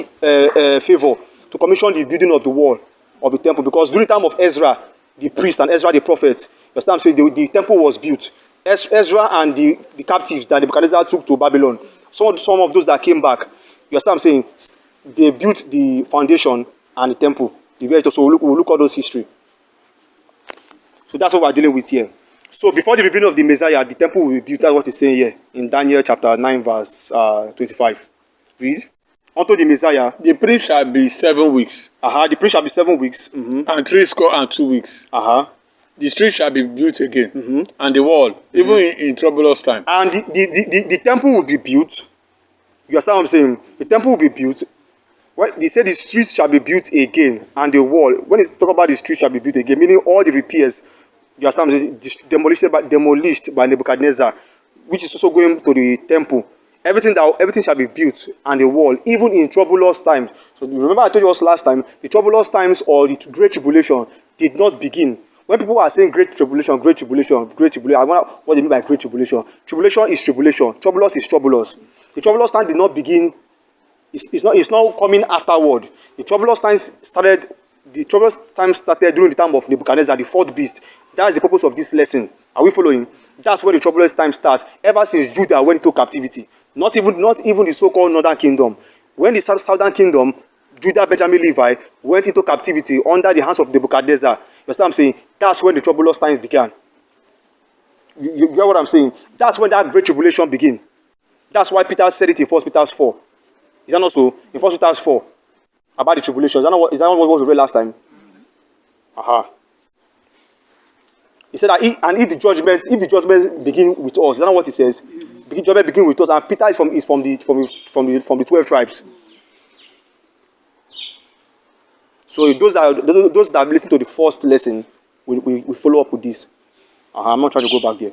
Speaker 1: favor to commission the building of the wall. of the temple, because during the time of Ezra, the priest, and Ezra the prophet, you understand what I'm saying, the temple was built. Ezra and the captives that Nebuchadnezzar took to Babylon, some of those that came back, you understand what I'm saying, they built the foundation and the temple. So we'll look at those history. So that's what we're dealing with here. So before the revealing of the Messiah, the temple will be built. That's what it's saying here in Daniel chapter 9 verse 25. Read. Unto the Messiah.
Speaker 3: The priest shall be 7 weeks.
Speaker 1: The priest shall be 7 weeks. Mm-hmm.
Speaker 3: And 62 weeks. The street shall be built again.
Speaker 1: Mm-hmm.
Speaker 3: And the wall, even in troublous time.
Speaker 1: And the temple will be built. You understand what I'm saying? The temple will be built. When they say the streets shall be built again, and the wall, when it's talk about the streets shall be built again, meaning all the repairs, you understand what I'm saying, demolished by Nebuchadnezzar, which is also going to the temple. Everything shall be built, and the wall, even in troublous times. So remember I told you also last time, the troublous times or the great tribulation did not begin. When people are saying great tribulation, I wonder what they mean by great tribulation. Tribulation is tribulation. Troublous is troublous. The troublous time did not begin. It's not coming afterward. The troublous times started during the time of Nebuchadnezzar, the fourth beast. That's the purpose of this lesson. Are we following? That's when the troublous time starts. Ever since Judah went into captivity, not even the so-called northern kingdom. When the southern kingdom, Judah, Benjamin, Levi, went into captivity under the hands of Nebuchadnezzar, you understand what I'm saying? That's when the troublous times began. You get what I'm saying? That's when that great tribulation began. That's why Peter said it in 1 Peter 4. Is that not so? In 1 Peter 4, about the tribulation. Is that not what was read last time? He said that if the judgment begin with us, is that not what he says? The judgment begin with us, and Peter is from the 12 tribes. So those that listen to the first lesson, we follow up with this. I'm not trying to go back there.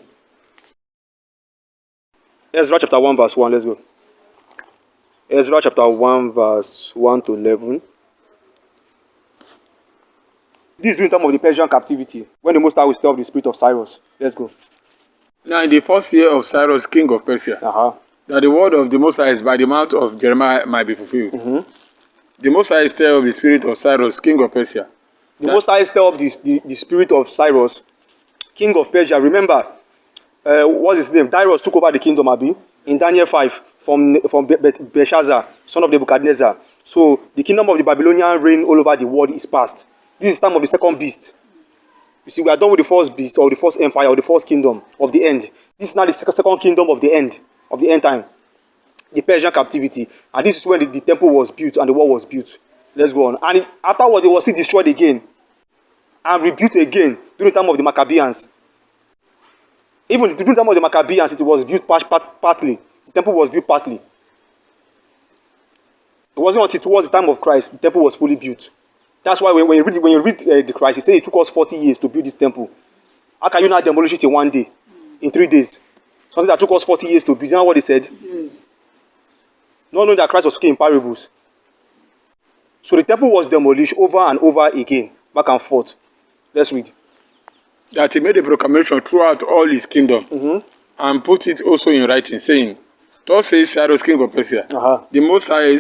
Speaker 1: Ezra chapter 1 verse 1, let's go. Ezra chapter 1 verse 1 to 11. This is during the time of the Persian captivity, when the Most High will stir up the spirit of Cyrus. Let's go.
Speaker 3: Now in the first year of Cyrus, king of Persia, that the word of the Most High by the mouth of Jeremiah might be fulfilled. The Most High stir up the spirit of Cyrus, king of Persia.
Speaker 1: The Most High stir up the spirit of Cyrus, king of Persia. Remember, what's his name? Darius took over the kingdom, Abi, in Daniel 5 from Belshazzar, son of Nebuchadnezzar. So the kingdom of the Babylonian reign all over the world is past. This is the time of the second beast. You see, we are done with the first beast or the first empire or the first kingdom of the end. This is now the second kingdom of the end time, the Persian captivity. And this is when the temple was built and the wall was built. Let's go on. And afterward, it was still destroyed again and rebuilt again during the time of the Maccabeans. Even during the time of the Maccabeans, it was built partly. The temple was built partly. It wasn't until towards the time of Christ the temple was fully built. That's why when you read the Christ, he said it took us 40 years to build this temple. How can you not demolish it in one day, in 3 days? Something that took us 40 years to build. You know what he said? Yes. Not knowing that Christ was speaking in parables. So the temple was demolished over and over again, back and forth. Let's read.
Speaker 3: That he made a proclamation throughout all his kingdom, and put it also in writing, saying, thus says Cyrus, king of Persia, the Most High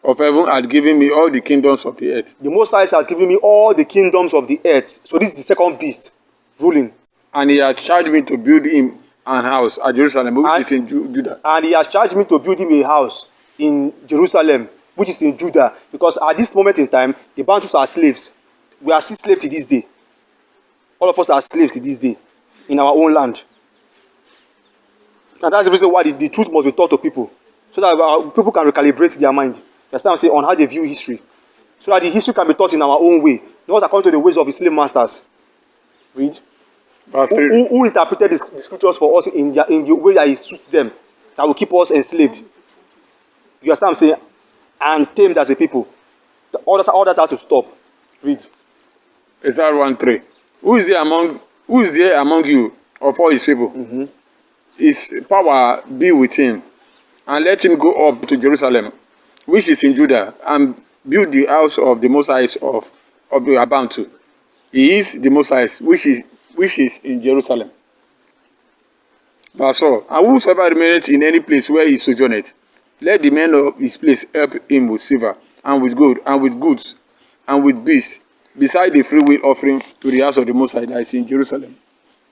Speaker 3: of heaven had given me all the kingdoms of the earth. The
Speaker 1: Most High has given me all the kingdoms of the earth. So this is the second beast ruling.
Speaker 3: And he has charged me to build him an house at Jerusalem, which is in Judah.
Speaker 1: And he has charged me to build him a house in Jerusalem, which is in Judah. Because at this moment in time, the Bantus are slaves. We are still slaves to this day. All of us are slaves to this day in our own land. And that's the reason why the truth must be taught to people. So that people can recalibrate their mind. That's what I'm saying, on how they view history. So that the history can be taught in our own way. Not according to the ways of the slave masters. Read.
Speaker 3: Verse 3.
Speaker 1: Who interpreted the scriptures for us in the way that it suits them. That will keep us enslaved. You understand what I'm saying? And tamed as a people. All that has to stop. Read.
Speaker 3: Isaiah 1:3. Who is there among you of all his people? His power be with him. And let him go up to Jerusalem, which is in Judah, and build the house of the Most High of the Abantu. He is the Most High, which is in Jerusalem. Verse 4. And whosoever remaineth in any place where he sojourneth, let the men of his place help him with silver, and with gold, and with goods, and with beasts, beside the freewill offering to the house of the Most High that is in Jerusalem.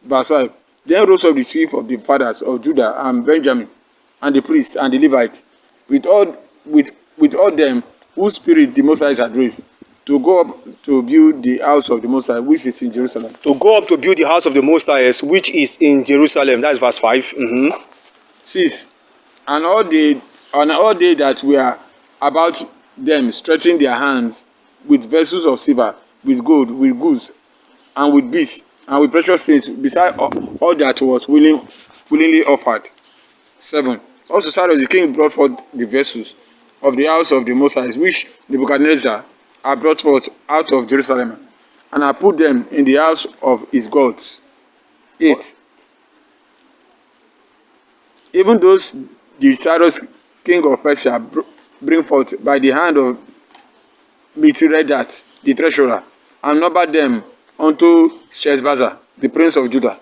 Speaker 3: Verse 5. Then rose up the chief of the fathers of Judah and Benjamin, and the priests and the Levites, with all them whose spirit the Most High had raised, to go up to build the house of the Most High, which is in Jerusalem.
Speaker 1: To go up to build the house of the Most High, which is in Jerusalem. That is verse 5.
Speaker 3: 6. And all they that were about them stretching their hands with vessels of silver, with gold, with goods, and with beasts, and with precious things, beside all that was willingly offered. 7. Also Cyrus the king brought forth the vessels of the house of the Most High, which Nebuchadnezzar had brought forth out of Jerusalem, and I put them in the house of his gods. 8. Even those the Cyrus king of Persia bring forth by the hand of Mithridates the treasurer, and numbered them unto Sheshbazzar the prince of Judah.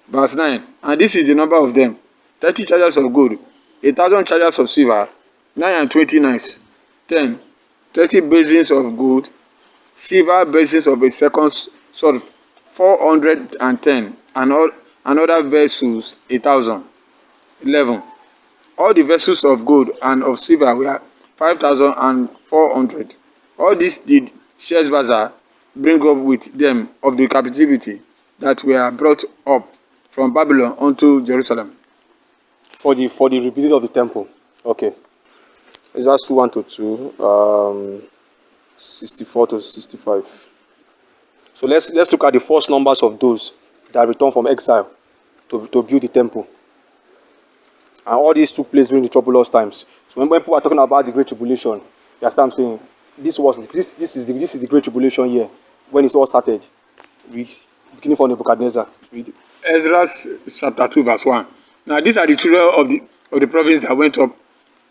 Speaker 3: Verse 9. And this is the number of them: 30 chargers of gold, 1,000 chargers of silver, 29 knives, 10, 30 basins of gold, silver basins of a second sort, 410, and other vessels 1,000. 11. All the vessels of gold and of silver were 5,400. All this did Sheshbazzar bring up with them of the captivity that were brought up from Babylon unto Jerusalem.
Speaker 1: For the rebuilding of the temple. Okay. Exodus 2:1-2, 64-65. So let's look at the first numbers of those that returned from exile to build the temple. And all this took place during the troublous times. So when people are talking about the Great Tribulation, you understand I'm saying this is the Great Tribulation year when it all started. Read, beginning from Nebuchadnezzar. Read.
Speaker 3: Ezra chapter 2 verse 1. Now these are the children of the province that went up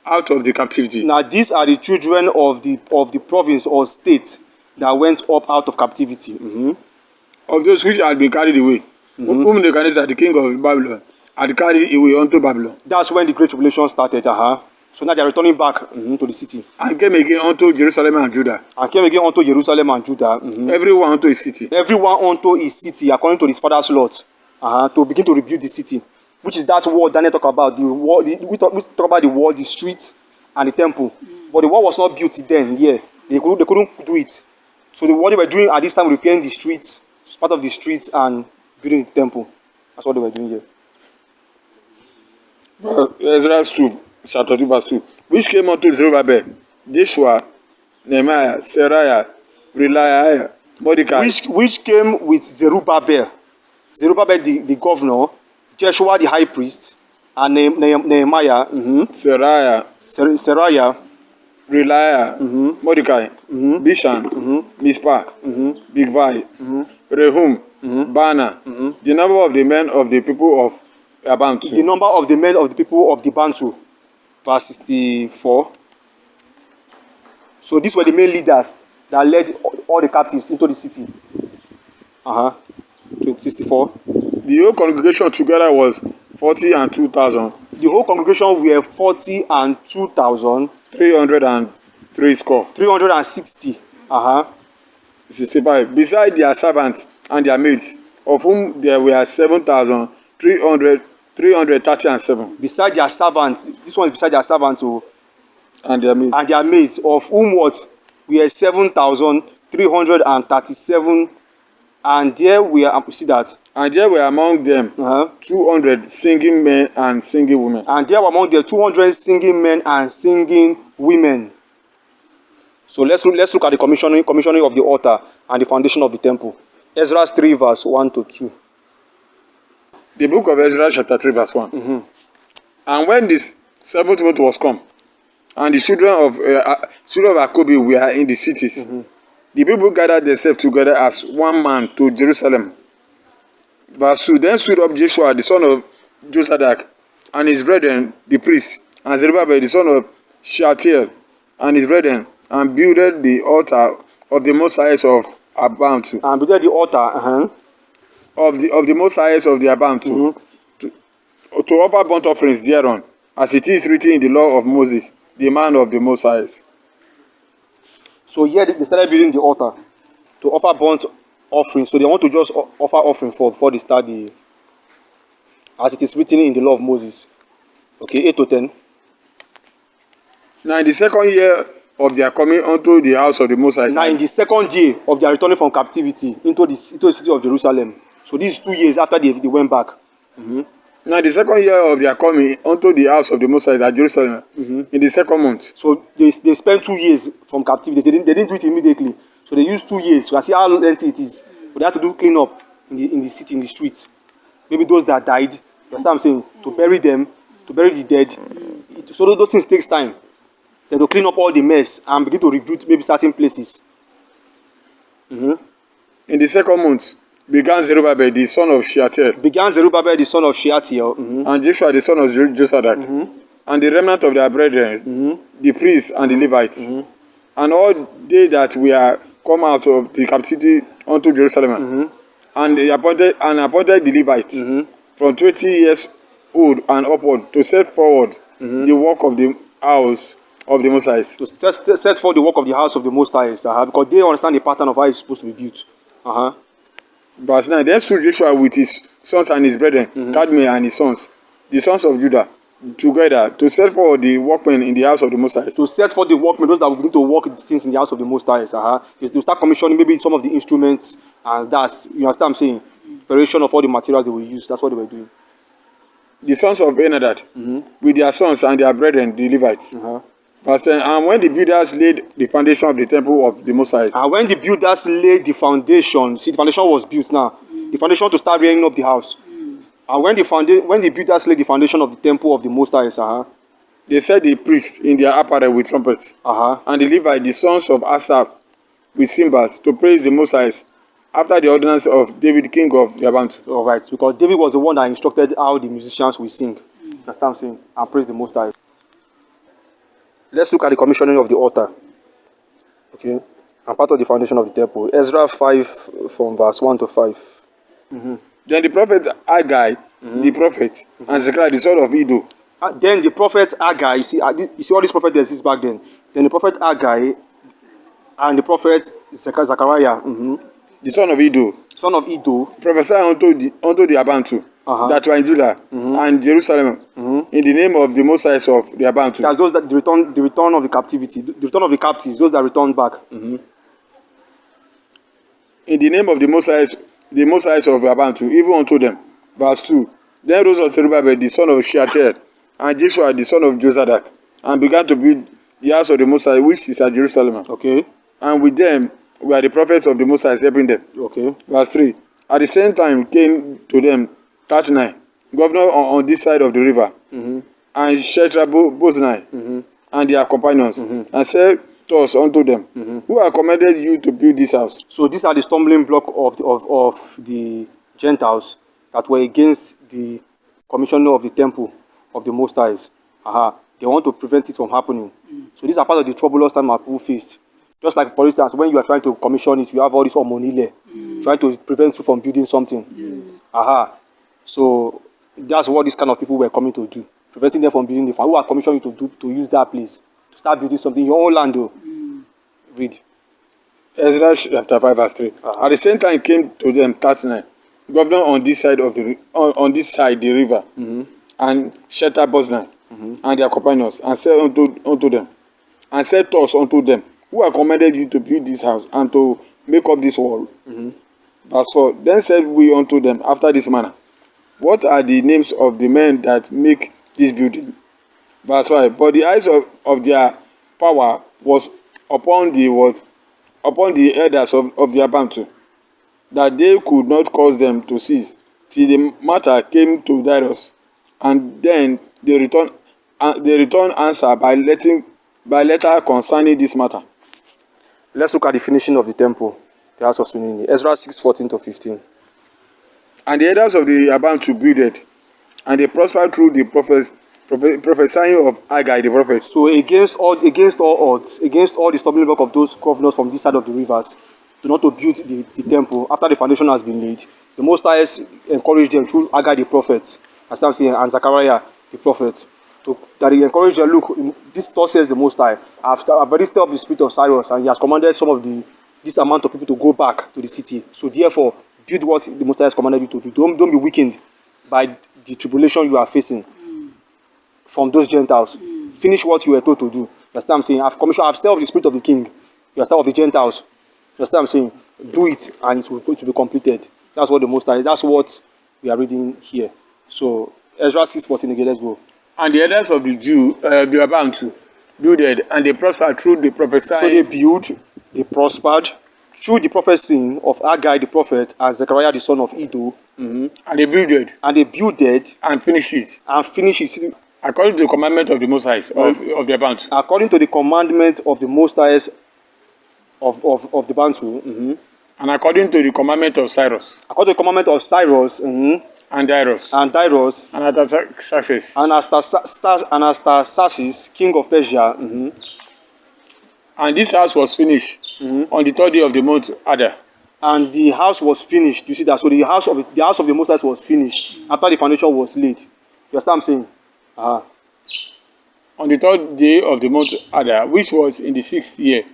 Speaker 3: out of the captivity.
Speaker 1: Now these are the children of the province or state that went up out of captivity.
Speaker 3: Of those which had been carried away, whom Nebuchadnezzar the king of Babylon had carried away unto Babylon.
Speaker 1: That's when the Great Tribulation started. So now they are returning back to the city.
Speaker 3: And came again unto Jerusalem and Judah. Everyone unto his city.
Speaker 1: Everyone unto his city, according to his father's lot, to begin to rebuild the city. Which is that wall Daniel talk about. We talk about the wall, the street, and the temple. But the wall was not built then. Yeah, they couldn't do it. So what they were doing at this time, repairing the streets, part of the streets, and building the temple. That's what they were doing here.
Speaker 3: Ezra 2, chapter 2, verse 2. Which came unto Zerubbabel, Joshua, Nehemiah, Seraiah, Reliah, Mordecai.
Speaker 1: Which came with Zerubbabel. Zerubbabel the governor, Joshua the high priest, and Nehemiah,
Speaker 3: Seraiah, Reliah, Mordecai, Bishan, Mispah, Bigvai, Rehum, Bana. The number of the men of the people of Abantu.
Speaker 1: The number of the men of the people of the Bantu. Verse 64. So these were the main leaders that led all the captives into the city. 64.
Speaker 3: The whole congregation together was 40 and 2,000.
Speaker 1: The whole congregation were 40 and 2,000.
Speaker 3: 303 score.
Speaker 1: 360.
Speaker 3: 65. Beside their servants and their maids, of whom there were 7,337.
Speaker 1: Beside their servants, this one is beside their servants,
Speaker 3: and their maids.
Speaker 1: And their maids, of whom what? We are 7,337. And there we are, see that?
Speaker 3: And there were among them 200 singing men and singing women.
Speaker 1: And there were among them 200 singing men and singing women. So let's look at the commissioning of the altar and the foundation of the temple. Ezra 3 verse 1-2.
Speaker 3: The book of Ezra chapter 3 verse 1. And when this 7th month was come, and the children of Jacob were in the cities, the people gathered themselves together as one man to Jerusalem. Verse 2. Then stood up Joshua the son of Josadak, and his brethren the priests, and Zerubbabel the son of Shealtiel, and his brethren, and builded the altar of the Most High of Abantu.
Speaker 1: And builded the altar
Speaker 3: of the Most High of the Abantu, to offer burnt offerings thereon, as it is written in the law of Moses, the man of the Most High.
Speaker 1: So here they started building the altar. to offer burnt offering. So they want to just offer offering before they start the, as it is written in the law of Moses. Okay, 8 to 10.
Speaker 3: Now in the second year of their coming unto the house of the Most High.
Speaker 1: Now in the second year of their returning from captivity into the city of Jerusalem. So this is 2 years after they went back.
Speaker 3: Now the second year of their coming unto the house of the Most High at Jerusalem, in the second month.
Speaker 1: So they spent 2 years from captivity. They didn't do it immediately. So they used 2 years. You can see how lengthy it is. But they had to do clean up in the city, in the streets. Maybe those that died, you understand what I'm saying? To bury them, to bury the dead. So those things takes time. Then to clean up all the mess and begin to rebuild maybe certain places.
Speaker 3: In the second month began Zerubbabel the son of Shealtiel.
Speaker 1: The son of Shealtiel.
Speaker 3: And Joshua the son of Josadak. And the remnant of their brethren, the priests and the Levites. And all they that were come out of the captivity unto Jerusalem. And they appointed the Levites from 20 years old and upward to set forward the work of the house of the Most High.
Speaker 1: To set for the work of the house of the Most High, because they understand the pattern of how it's supposed to be built.
Speaker 3: Verse 9. Then stood Joshua with his sons and his brethren, Kadmiel and his sons, the sons of Judah, together to set forward the workmen in the house of the Most High.
Speaker 1: To set for the workmen, those that will begin to work things in the house of the Most High. Is to start commissioning maybe some of the instruments, and that's, you understand what I'm saying? Preparation of all the materials they will use. That's what they were doing.
Speaker 3: The sons of Enadad, with their sons and their brethren, the Levites. Verse 10. And when the builders laid the foundation of the temple of the Most High.
Speaker 1: And when the builders laid the foundation, see, the foundation was built now. The foundation to start rearing up the house. And when the builders laid the foundation of the temple of the Most High,
Speaker 3: they set the priests in their apparel with trumpets. And the Levites, the sons of Asaph, with cymbals, to praise the Most High, after the ordinance of David, king of the Abantu.
Speaker 1: All right, because David was the one that instructed how the musicians will sing. That's what I'm saying. And praise the Most High. Let's look at the commissioning of the altar. Okay. And part of the foundation of the temple. Ezra 5 from verse 1 to 5.
Speaker 3: Then the prophet Haggai, the prophet, and Zechariah, the son of Iddo.
Speaker 1: Then the prophet Haggai, you see all these prophets that exist back then. Then the prophet Haggai and the prophet Zechariah,
Speaker 3: the son of Iddo, prophesy unto the Abantu that were in Judah and Jerusalem in the name of the Most High of the Abantu.
Speaker 1: That's those that the return of the captivity, the return of the captives, those that returned back.
Speaker 3: In the name of the Most High of the Abantu, even unto them. Verse 2. Then rose up Zerubbabel the son of Shealtiel and Joshua the son of Josadak, and began to build the house of the Most High, which is at Jerusalem.
Speaker 1: Okay.
Speaker 3: And with them were the prophets of the Most High helping them.
Speaker 1: Okay.
Speaker 3: Verse 3. At the same time came to them 39, governor on this side of the river, and Shethar-boznai, and their companions, and said thus unto them, who have commanded you to build this house?
Speaker 1: So these are the stumbling block of the Gentiles that were against the commissioning of the temple of the Most High. They want to prevent it from happening. So these are part of the troublous time our people face. Just like, for instance, when you are trying to commission it, you have all this omonile trying to prevent you from building something. So that's what these kind of people were coming to do, preventing them from building the farm. Who are commissioning you to use that place to start building something in your own land, though. Read.
Speaker 3: Ezra chapter 5 verse 3. At the same time came to them 39, governor on this side the river, and Shethar-boznai, and their companions, and said unto them, and said thus unto them, who have commanded you to build this house and to make up this wall? Verse 4. Then said we unto them after this manner, what are the names of the men that make this building? Verse 5. But the eyes of their power was upon the elders of the Abantu, that they could not cause them to cease, till the matter came to Darius, and then they returned answer by letter concerning this matter. Let's look at the finishing of the temple, the house of Sunini. Ezra 6:14 to 15. And the elders of the Abantu builded, and they prospered through the prophesying of Haggai the prophet. So against all odds, against all the stumbling block of those governors from this side of the rivers, to not to build the temple after the foundation has been laid, the Most High encouraged them through Haggai the prophet, as I'm saying, and Zechariah the prophet, that he encouraged them. Look, this thought says the Most High, I've already stirred up the spirit of Cyrus, and he has commanded some of the
Speaker 1: this amount of people to go back to the city. So therefore, build what the Most High has commanded you to do. Don't be weakened by the tribulation you are facing from those Gentiles. Finish what you were told to do. You understand what I'm saying? I've stirred up the spirit of the king. You understand, of the Gentiles. You understand what I'm saying? Do it and it will be completed. That's what the Most High, that's what we are reading here. So Ezra 6:14 again, let's go.
Speaker 3: And the elders of the the Abantu, builded, and they prospered through the prophesying.
Speaker 1: So they built, they prospered through the prophesying of Haggai the prophet and Zechariah the son of Iddo.
Speaker 3: And they builded.
Speaker 1: And they builded
Speaker 3: and finished it.
Speaker 1: And finished it.
Speaker 3: According to the commandment of the Most High, of the Abantu.
Speaker 1: According to the commandment of the Most High of the Bantu.
Speaker 3: And according to the commandment of Cyrus.
Speaker 1: According to the commandment of Cyrus.
Speaker 3: And Darius.
Speaker 1: And Darius.
Speaker 3: And Artaxerxes.
Speaker 1: And Artaxerxes, king of Persia.
Speaker 3: And this house was finished on the 3rd day of the month Adar.
Speaker 1: And the house was finished. You see that? So the house of the Most High was finished after the foundation was laid. You understand what I'm saying?
Speaker 3: On the 3rd day of the month Adar, which was in the 6th year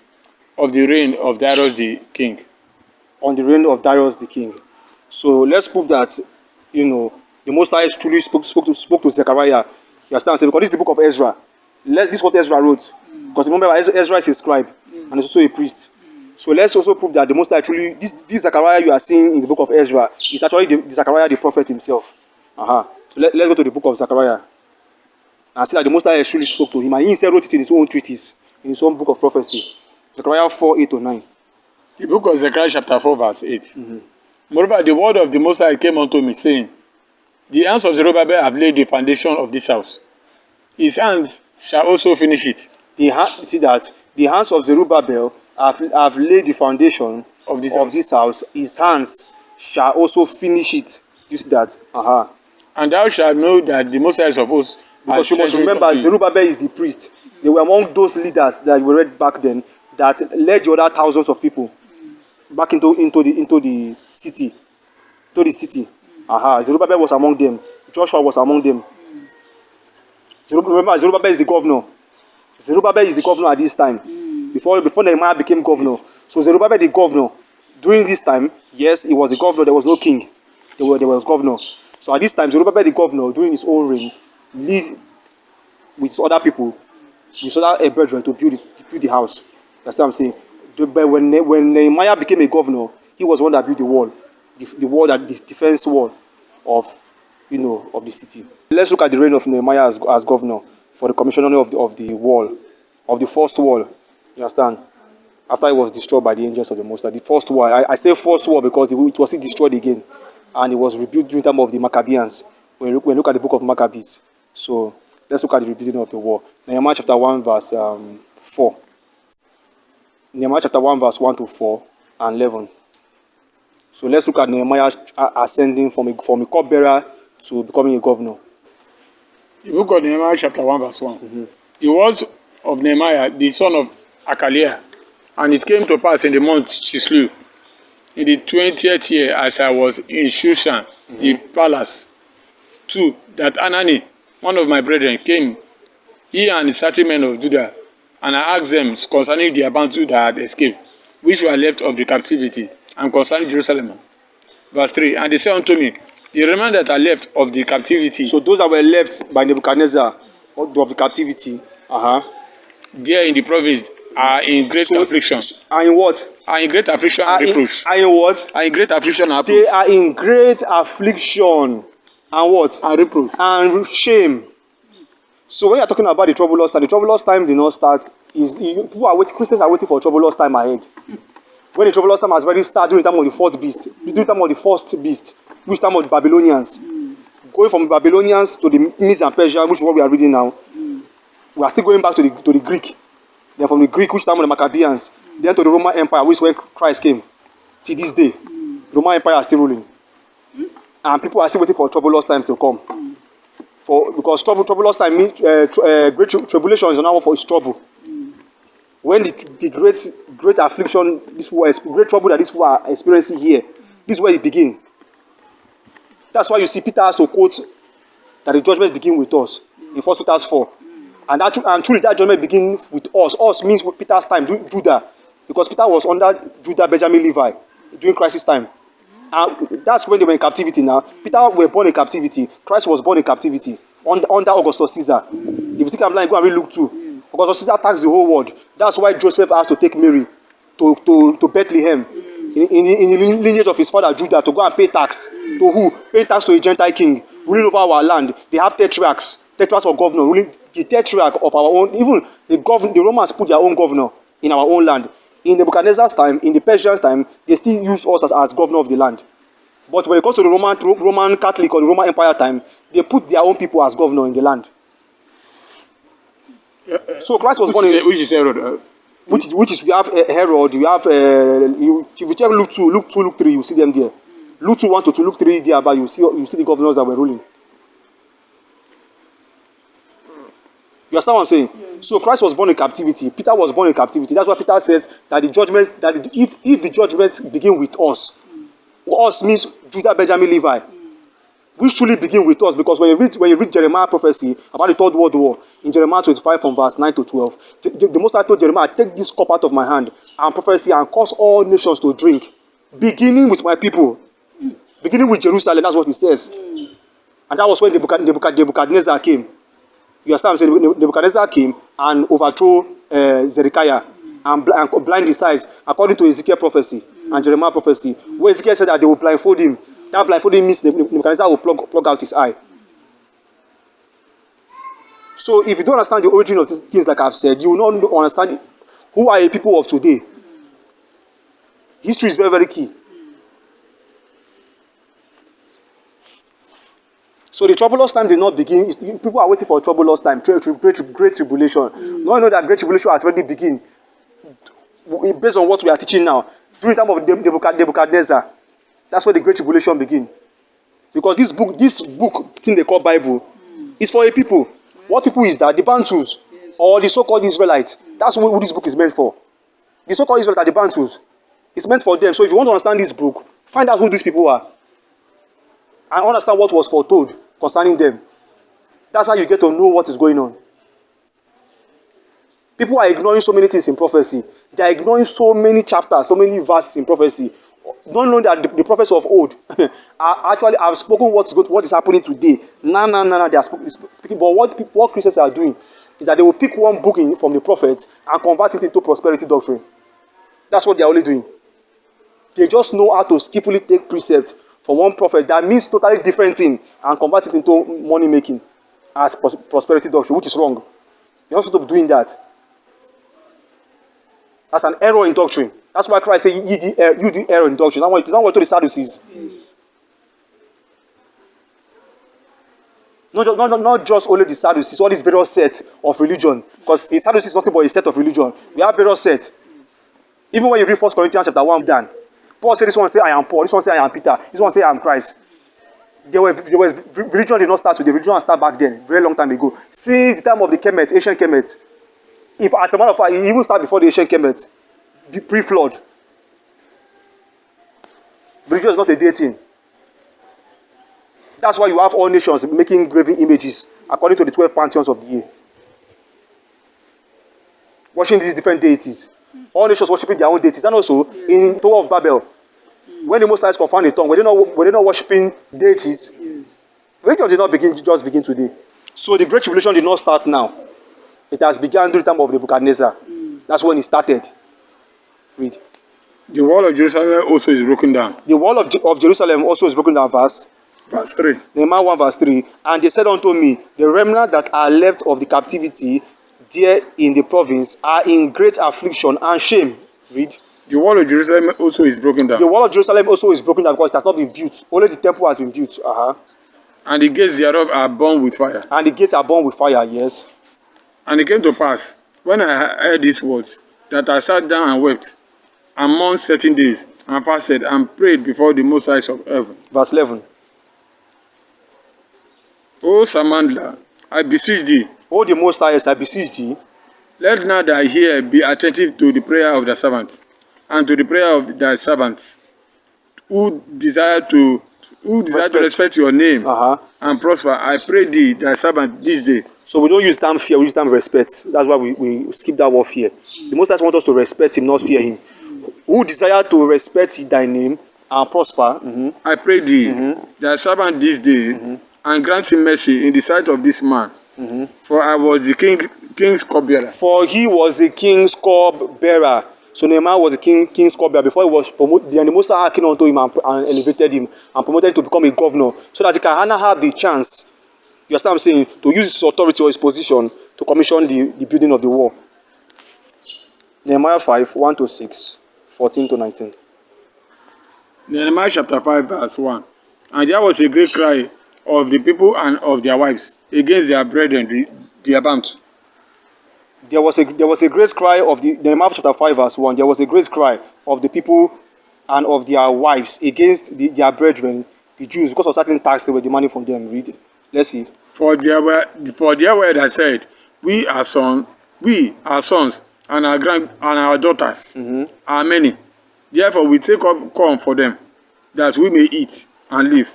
Speaker 3: of the reign of Darius the king.
Speaker 1: On the reign of Darius the king. So let's prove that, you know, the Most High truly spoke to Zechariah. You understand? Because this is the book of Ezra. This is what Ezra wrote. Because remember, Ezra is a scribe and is also a priest. So let's also prove that the Most High truly, this Zechariah you are seeing in the book of Ezra is actually the Zechariah the prophet himself. Let's go to the book of Zechariah and see that the Most High truly spoke to him, and he himself wrote it in his own treatise, in his own book of prophecy. Zechariah 4:8-9.
Speaker 3: The book of Zechariah chapter 4 verse 8. Moreover, the word of the Most High came unto me, saying, the hands of Zerubbabel have laid the foundation of this house. His hands shall also finish it.
Speaker 1: See that? The hands of Zerubbabel have laid the foundation of this house. His hands shall also finish it. You see that?
Speaker 3: And thou shalt know that the Most High of hosts.
Speaker 1: Because you must remember, Zerubbabel is the priest. They were among those leaders that you read back then that led the other thousands of people back into the city. Zerubbabel was among them. Joshua was among them. Remember, Zerubbabel is the governor. Zerubbabel is the governor at this time. Before Nehemiah became governor. So Zerubbabel the governor. During this time, yes, he was the governor. There was no king. There was governor. So at this time, Zerubbabel the governor, during his own reign, lived with other people, with other brethren to build the house. That's what I'm saying. But when Nehemiah became a governor, he was the one that built the wall, the defense wall of the city. Let's look at the reign of Nehemiah as governor for the commissioning of the wall, of the first wall. You understand? After it was destroyed by the angels of the Most High, the first wall. I say first wall because it was still destroyed again, and it was rebuilt during the time of the Maccabees. When we look at the book of Maccabees. So let's look at the rebuilding of the wall. Nehemiah chapter 1 verse 4. Nehemiah chapter 1 verse 1-4 and 11. So let's look at Nehemiah ascending from a cupbearer to becoming a governor.
Speaker 3: The book of Nehemiah chapter 1 verse 1. The words of Nehemiah, the son of Hakaliah, and it came to pass in the month Chislew, in the 20th year, as I was in Shushan, the palace, 2, that Anani, one of my brethren, came, he and the certain men of Judah, and I asked them concerning the Abantu that had escaped, which were left of the captivity, and concerning Jerusalem. Verse 3, and they said unto me, the remnant that are left of the captivity.
Speaker 1: So those that were left by Nebuchadnezzar of the captivity,
Speaker 3: there in the province, are in great affliction.
Speaker 1: Are in what?
Speaker 3: Are in great affliction and reproach.
Speaker 1: Are in what?
Speaker 3: Are in great affliction and reproach.
Speaker 1: They are in great affliction and what?
Speaker 3: And reproach.
Speaker 1: And shame. So when you are talking about the troublous time did not start. People are waiting. Christians are waiting for troublous time ahead. When the troublous time has already started during the time of the fourth beast, during the time of the first beast, which time of the Babylonians, going from the Babylonians to the Medes and Persia, which is what we are reading now. We are still going back to the Greek. Then from the Greek, which time of the Maccabees, then to the Roman Empire, which is when Christ came. Till this day, the Roman Empire is still ruling, and people are still waiting for troublous time to come. Because troublous time means great tribulation is another word for trouble. When the great affliction, great trouble that these people are experiencing here, this is where it begins. That's why you see Peter has to quote that the judgment begins with us in 1 Peter 4. And truly that judgment begins with us. Us means with Peter's time, Judah. because Peter was under Judah, Benjamin, Levi during crisis time. And that's when they were in captivity now. Peter were born in captivity. Christ was born in captivity under Augustus Caesar. If you think I'm lying, go and read Luke 2. Augustus Caesar taxed the whole world. That's why Joseph has to take Mary to Bethlehem in the lineage of his father Judah to go and pay tax. To who? Pay tax to a Gentile king ruling over our land. They have tetrarchs for governor, ruling the tetrarch of our own. Even the Romans put their own governor in our own land. In Nebuchadnezzar's time, in the Persian time, they still use us as governor of the land. But when it comes to the Roman Catholic or the Roman Empire time, they put their own people as governor in the land. So Christ was born in...
Speaker 3: Which is Herod?
Speaker 1: Which is we have Herod, we have... if you check Luke 2, Luke 3, you see them there. Luke 2, 1 to 2, Luke 3 there, but you see the governors that were ruling. You understand what I'm saying? So Christ was born in captivity. Peter was born in captivity. That's why Peter says that the judgment, if the judgment begin with us means Judah, Benjamin, Levi. Which truly begin with us, because when you read Jeremiah prophecy about the Third World War in Jeremiah 25 from verse 9 to 12, the Most High told Jeremiah, take this cup out of my hand and prophecy and cause all nations to drink, beginning with my people, beginning with Jerusalem. That's what he says. And that was when Nebuchadnezzar came. You understand what I'm saying? Nebuchadnezzar came and overthrew Zedekiah and blind his eyes, according to Ezekiel prophecy and Jeremiah prophecy, where Ezekiel said that they will blindfold him. That blindfolding means Nebuchadnezzar will plug out his eye. So if you don't understand the origin of these things like I've said, you will not understand who are the people of today. History is very, very key. So the troublous time did not begin. People are waiting for a troublous time, great tribulation. No, I know that great tribulation has already begun. Based on what we are teaching now, during the time of Nebuchadnezzar, that's where the great tribulation begins. Because this book thing they call Bible, is for a people. What people is that? The Bantus, or the so-called Israelites. That's who this book is meant for. The so-called Israelites are the Bantus. It's meant for them. So if you want to understand this book, find out who these people are. And understand what was foretold concerning them. That's how you get to know what is going on. People are ignoring so many things in prophecy. They are ignoring so many chapters, so many verses in prophecy. Don't know that the prophets of old actually have spoken what is happening today. No, they are speaking. But what Christians are doing is that they will pick one book from the prophets and convert it into prosperity doctrine. That's what they are only doing. They just know how to skillfully take precepts from one prophet that means totally different thing and convert it into money making as prosperity doctrine, which is wrong. You're not supposed to be doing that. That's an error in doctrine. That's why Christ said, you do error in doctrine. It's not what to the Sadducees. Not just only the Sadducees, all these various sets of religion. Because a Sadducee is nothing but a set of religion. We have various sets. Even when you read 1 Corinthians chapter 1, Dan, Paul said, this one say I am Paul, this one say I am Peter, this one say I am Christ. Religion did not start today. Religion started back then, very long time ago. Since the time of the Kemet, ancient Kemet. If, as a matter of fact, it even started before the ancient Kemet, pre-flood. Religion is not a dating. That's why you have all nations making graven images according to the 12 pantheons of the year. Worshiping these different deities. All nations worshiping their own deities. And also, in the Tower of Babel, when the Most High confounded the tongue, were they not worshiping deities? Religion did not just begin today. So the Great Tribulation did not start now. It has begun during the time of Nebuchadnezzar. That's when it started. Read.
Speaker 3: The wall of Jerusalem also is broken down.
Speaker 1: The wall of Jerusalem also is broken down. Verse
Speaker 3: 3.
Speaker 1: Nehemiah 1 verse 3. And they said unto me, the remnant that are left of the captivity there in the province are in great affliction and shame. Read.
Speaker 3: The wall of Jerusalem also is broken down.
Speaker 1: The wall of Jerusalem also is broken down because it has not been built. Only the temple has been built.
Speaker 3: And the gates thereof are burned with fire.
Speaker 1: And the gates are burned with fire, yes.
Speaker 3: And it came to pass, when I heard these words, that I sat down and wept, among certain days, and fasted and prayed before the Most High of heaven.
Speaker 1: Verse 11.
Speaker 3: O Samandla, I beseech thee.
Speaker 1: O the Most High, I beseech thee.
Speaker 3: Let not thy ear be attentive to the prayer of the servant, and to the prayer of thy servants, who desire to respect your name and prosper. I pray thee, thy servant, this day,
Speaker 1: So we don't use the term fear, we use the term respect. That's why we skip that word fear. The Most High want us to respect him, not fear him. Who desire to respect thy name and prosper.
Speaker 3: I pray thee, thy servant this day, and grant him mercy in the sight of this man. For I was the king's cupbearer.
Speaker 1: For he was the king's cup-bearer. So Nehemiah was the king's cupbearer before he was promoted. Then the Most High came unto him and elevated him and promoted him to become a governor, so that he can have the chance, you understand what I'm saying, to use his authority or his position to commission the building of the wall. Nehemiah 5, 1-6, 14-19.
Speaker 3: Nehemiah chapter 5 verse 1. And there was a great cry of the people and of their wives against their brethren, the Abantu.
Speaker 1: There was a great cry of the Nehemiah chapter 5 verse 1. There was a great cry of the people and of their wives against their brethren, the Jews, because of certain taxes they were demanding from them. Read it. Let's see.
Speaker 3: For their word that said, we are sons, and our daughters are many. Therefore we take up corn for them, that we may eat and live.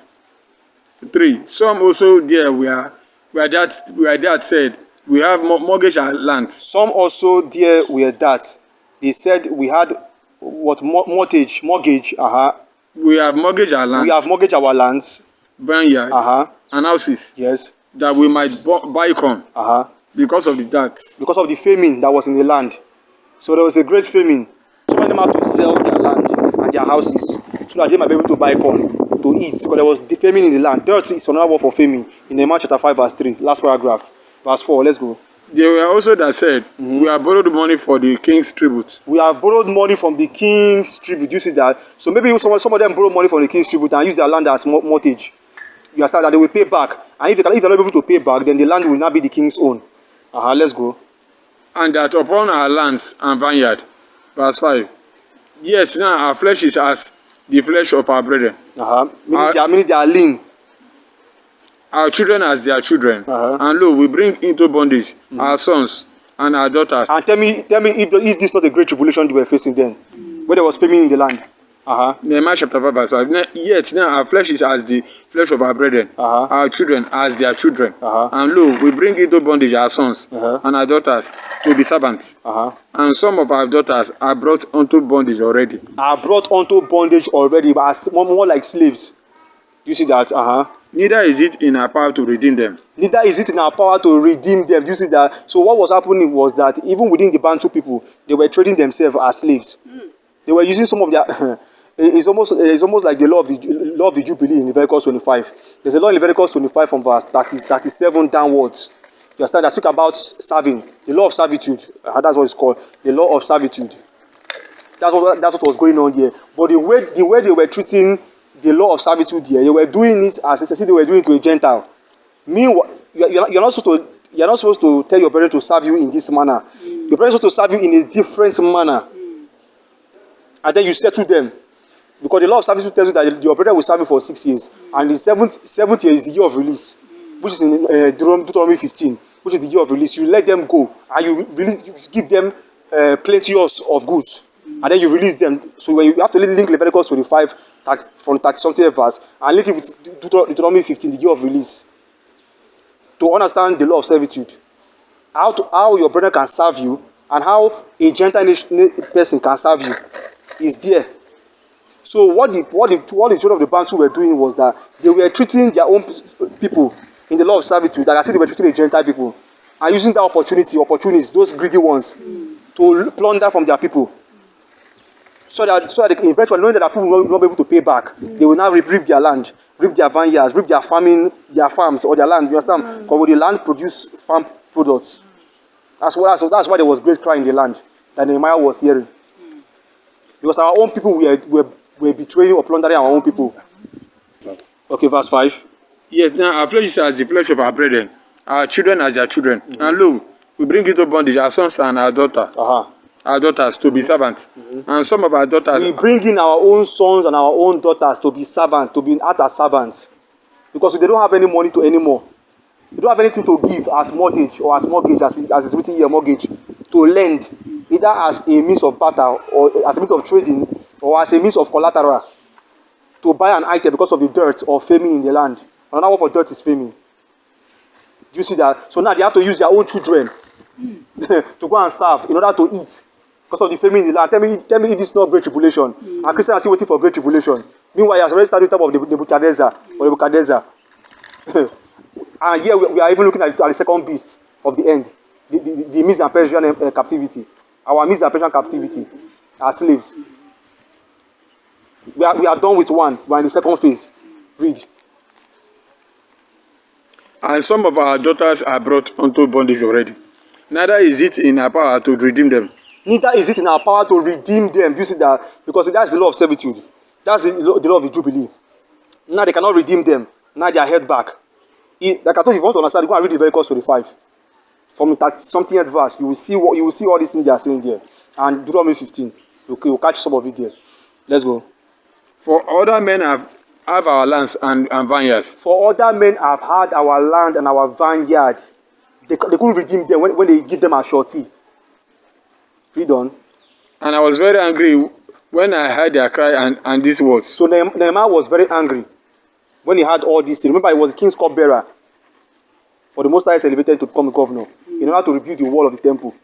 Speaker 3: 3. Some also there were that said, we have mortgage our land.
Speaker 1: Some also there were that they said we had what mortgage.
Speaker 3: We have mortgaged our lands.
Speaker 1: We have mortgaged our lands,
Speaker 3: vineyard, and houses.
Speaker 1: Yes.
Speaker 3: That we might buy corn. Because of the debt.
Speaker 1: Because of the famine that was in the land. So there was a great famine. So many men had to sell their land and their houses so that they might be able to buy corn to eat, because there was the famine in the land. Dirt is another word for famine in Nehemiah chapter 5 verse 3. Last paragraph. Verse 4. Let's go.
Speaker 3: There were also that said, we have borrowed money for the king's tribute.
Speaker 1: We have borrowed money from the king's tribute. You see that? So maybe some of them borrow money from the king's tribute and use their land as mortgage. You understand that they will pay back. And if they're not able to pay back, then the land will not be the king's own. Let's go.
Speaker 3: And that upon our lands and vineyard. Verse 5. Yes, now our flesh is as the flesh of our brethren.
Speaker 1: Meaning they are lean.
Speaker 3: Our children as their children. And lo, we bring into bondage our sons and our daughters.
Speaker 1: And tell me if this is not a great tribulation they were facing then, where there was famine in the land.
Speaker 3: Nehemiah chapter 5 verse 5. Yet now our flesh is as the flesh of our brethren, our children as their children. And lo, we bring into bondage our sons and our daughters to be servants. And some of our daughters are brought unto bondage already. Are brought unto bondage already, but as more like slaves. You see that? Neither is it in our power to redeem them. Neither is it in our power to redeem them. You see that? So what was happening was that even within the Bantu people, they were trading themselves as slaves. They were using some of their it's almost like the law of the Jubilee in Leviticus 25. There's a law in Leviticus 25 from verse 37 downwards. You understand? That speak about serving, the law of servitude. That's what it's called, the law of servitude. That's what was going on here. But the way they were treating the law of servitude here, they were doing it as they were doing it to a Gentile. Meanwhile, you're not supposed to tell your brother to serve you in this manner. Your brother is supposed to serve you in a different manner, and then you settle them. Because the law of servitude tells you that your brother will serve you for 6 years, and the seventh year is the year of release, which is in Deuteronomy 15, which is the year of release. You let them go, and you give them plenty of goods, and then you release them. So when you have to link Leviticus 25 from 30-something verse and link it with Deuteronomy 15, the year of release, to understand the law of servitude, how your brother can serve you and how a Gentile person can serve you is there. So what the children of the Bantu were doing was that they were treating their own people in the law of servitude, like I said, they were treating the Gentile people, and using that opportunities, those greedy ones, to plunder from their people. So that eventually, knowing that their people will not be able to pay back, they will now reap their land, reap their vineyards, reap their farms or their land. You understand? Because when the land produce farm products, that's why there was great cry in the land that Nehemiah was hearing. Because our own people were betraying or plundering our own people. Okay, verse 5. Yes, now our flesh is as the flesh of our brethren, our children as their children. And lo, we bring into bondage our sons and our daughters to be servants. And some of our daughters,
Speaker 1: we bring in our own sons and our own daughters to be servants, to be out as servants, because they don't have any money anymore. They don't have anything to give as mortgage or as mortgage, as is written here, mortgage, to lend, either as a means of barter or as a means of trading or as a means of collateral, to buy an item because of the dirt or famine in the land. Another word for dirt is famine. Do you see that? So now they have to use their own children to go and serve in order to eat because of the famine in the land. Tell me if this is not great tribulation. And Christians are still waiting for great tribulation. Meanwhile, he has already started the time of the Nebuchadnezzar. And here we are even looking at the second beast of the end, the Medes and Persian captivity. Our Medes and Persian captivity as slaves. We are done with one. We are in the second phase. Read.
Speaker 3: And some of our daughters are brought unto bondage already. Neither is it in our power to redeem them.
Speaker 1: Neither is it in our power to redeem them. Do you see that? Because that's the law of servitude. That's the law of the Jubilee. Now they cannot redeem them. Now they are held back. Like I told you, if you want to understand, go and read Leviticus 25. From that something verse, you will see all these things they are saying there. And Deuteronomy 15. Okay, you'll catch some of it there. Let's go.
Speaker 3: For other men have our lands and vineyards.
Speaker 1: For other men have had our land and our vineyard. They couldn't redeem them when they give them a surety. Read on.
Speaker 3: And I was very angry when I heard their cry and these words.
Speaker 1: So Nehemiah was very angry when he had all these things. Remember, he was the king's cupbearer. For the Most High is elevated to become a governor in order to rebuild the wall of the temple.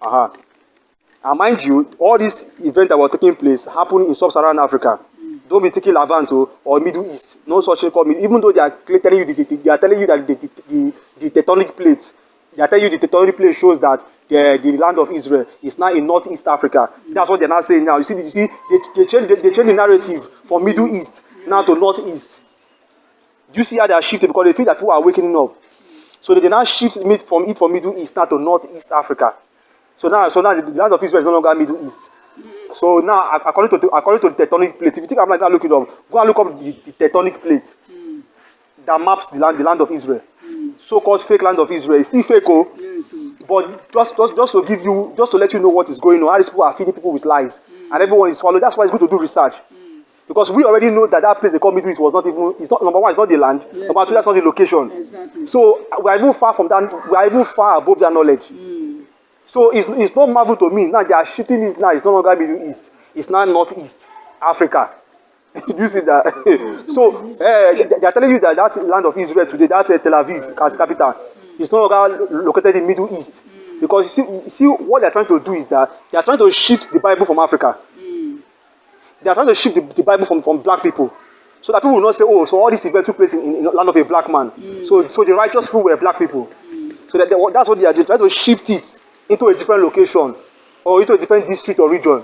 Speaker 1: And mind you, all these events that were taking place happened in sub-Saharan Africa. Don't be thinking Abantu or Middle East. No such thing called Middle East. Even though they are telling you that the tectonic plates, they are telling you the tectonic plate shows that the land of Israel is now in Northeast Africa. That's what they're now saying now. You see, they change the narrative from Middle East now to Northeast. Do you see how they are shifting? Because they feel that people are waking up. So they now shift from Middle East now to Northeast Africa. So now the land of Israel is no longer Middle East. So now, according to the tectonic plate, if you think I'm like that, look it up. Go and look up the tectonic plate that maps the land of Israel. So-called fake land of Israel. It's still fake, but just to let you know what is going on. How these people are feeding people with lies, and everyone is swallowed. That's why it's good to do research, because we already know that place they call Middle East was not even. It's not number one. It's not the land. Yeah. Number two, that's not the location. Exactly. So we are even far from that. We are even far above their knowledge. So it's not marvel to me. Now they are shifting it. Now it's no longer Middle East. It's now Northeast Africa. Do you see that? So they are telling you that land of Israel today, that Tel Aviv as capital, is no longer located in Middle East. Because you see what they are trying to do is that they are trying to shift the Bible from Africa. They are trying to shift the Bible from black people. So that people will not say, oh, so all these events took place in the land of a black man. So the righteous people were black people. So that's what they are doing, trying to shift it into a different location or into a different district or region.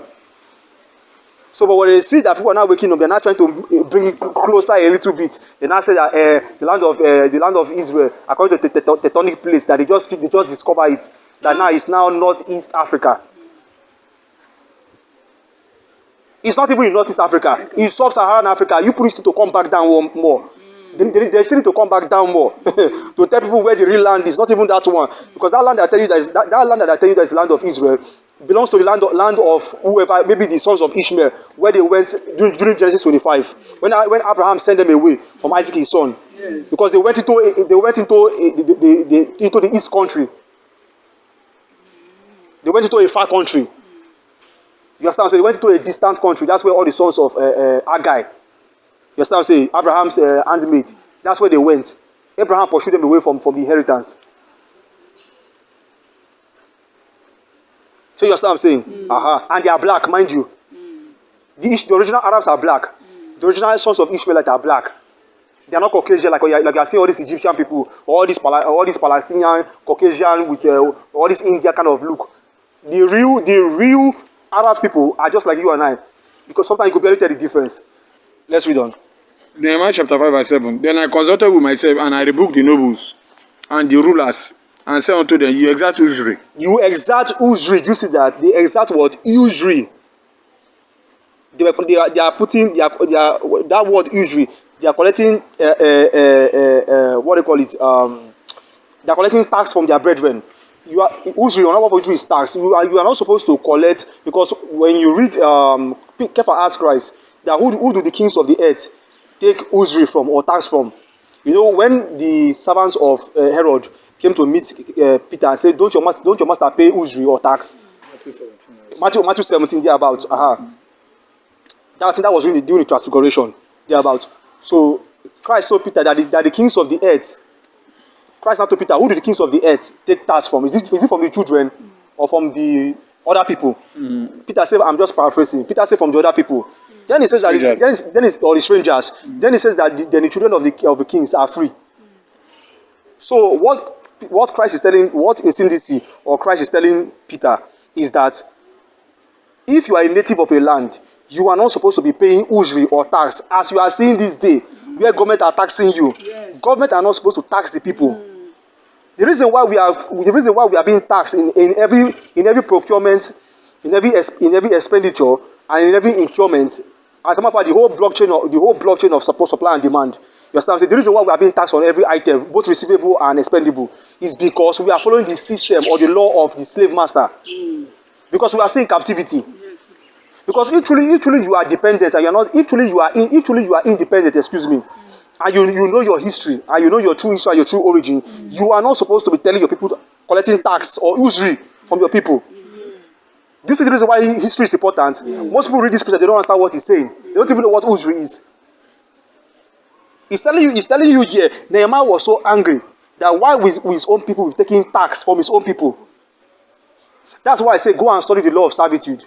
Speaker 1: So, but when they see that people are now waking up, they're not trying to bring it closer a little bit. They now say that the land of Israel, according to the tectonic plates, that they just discover it, that now it's now Northeast Africa. It's not even in Northeast Africa. In sub-Saharan Africa, you put it to come back down more. They still need to come back down more to tell people where the real land is. Not even that one, because that land I tell you that land that I tell you that is the land of Israel belongs to the land of whoever, maybe the sons of Ishmael, where they went during Genesis 25 when Abraham sent them away from Isaac his son, yes. Because they went into the east country. They went into a far country. You understand? So they went into a distant country. That's where all the sons of Agai. You understand? Say Abraham's handmaid. That's where they went. Abraham pursued them away from the inheritance. So you understand what I'm saying? And they are black, mind you. The original Arabs are black. The original sons of Ishmaelite are black. They are not Caucasian like you are seeing all these Egyptian people, all these Palestinian, Caucasian with all this India kind of look. The real Arab people are just like you and I, because sometimes you could barely tell the difference. Let's read on.
Speaker 3: Nehemiah chapter 5 verse 7. Then I consulted with myself, and I rebuked the nobles and the rulers, and said unto them, you exact usury. You exact usury. Do you see that? The exact word usury. They are putting that word usury. They are collecting what they call it. They are collecting tax from their brethren. You are usury. What usury is tax. You are not supposed to collect, because when you read Kepha asked Christ that who do the kings of the earth take usury from or tax from? You know, when the servants of Herod came to meet Peter and said, don't your master pay usury or tax? Matthew 17 thereabout. That was during the transfiguration thereabout. So Christ told Peter that the kings of the earth
Speaker 1: Christ now told Peter, who do the kings of the earth take tax from? Is it from the children or from the other people? Peter said, I'm just paraphrasing. Peter said from the other people. Then he says that or the strangers. Then he says that the children of the kings are free. So what Christ is telling, what in Ndubuisi or Christ is telling Peter is that if you are a native of a land, you are not supposed to be paying usury or tax, as you are seeing this day, where government are taxing you.
Speaker 2: Yes.
Speaker 1: Government are not supposed to tax the people. The reason why we are being taxed in every procurement, in every expenditure, and in every increment, as a matter of fact, the whole blockchain of supply and demand. You understand? So the reason why we are being taxed on every item, both receivable and expendable, is because we are following the system or the law of the slave master. Because we are still in captivity. Because if truly you are dependent and you are not, if truly you are independent, excuse me, and you know your history and you know your true history and your true origin, you are not supposed to be telling your people collecting tax or usury from your people. This is the reason why history is important. Most people read this scripture, they don't understand what he's saying. They don't even know what usury is. He's telling you here, Nehemiah was so angry that why with his own people he's taking tax from his own people. That's why I say go and study the law of servitude.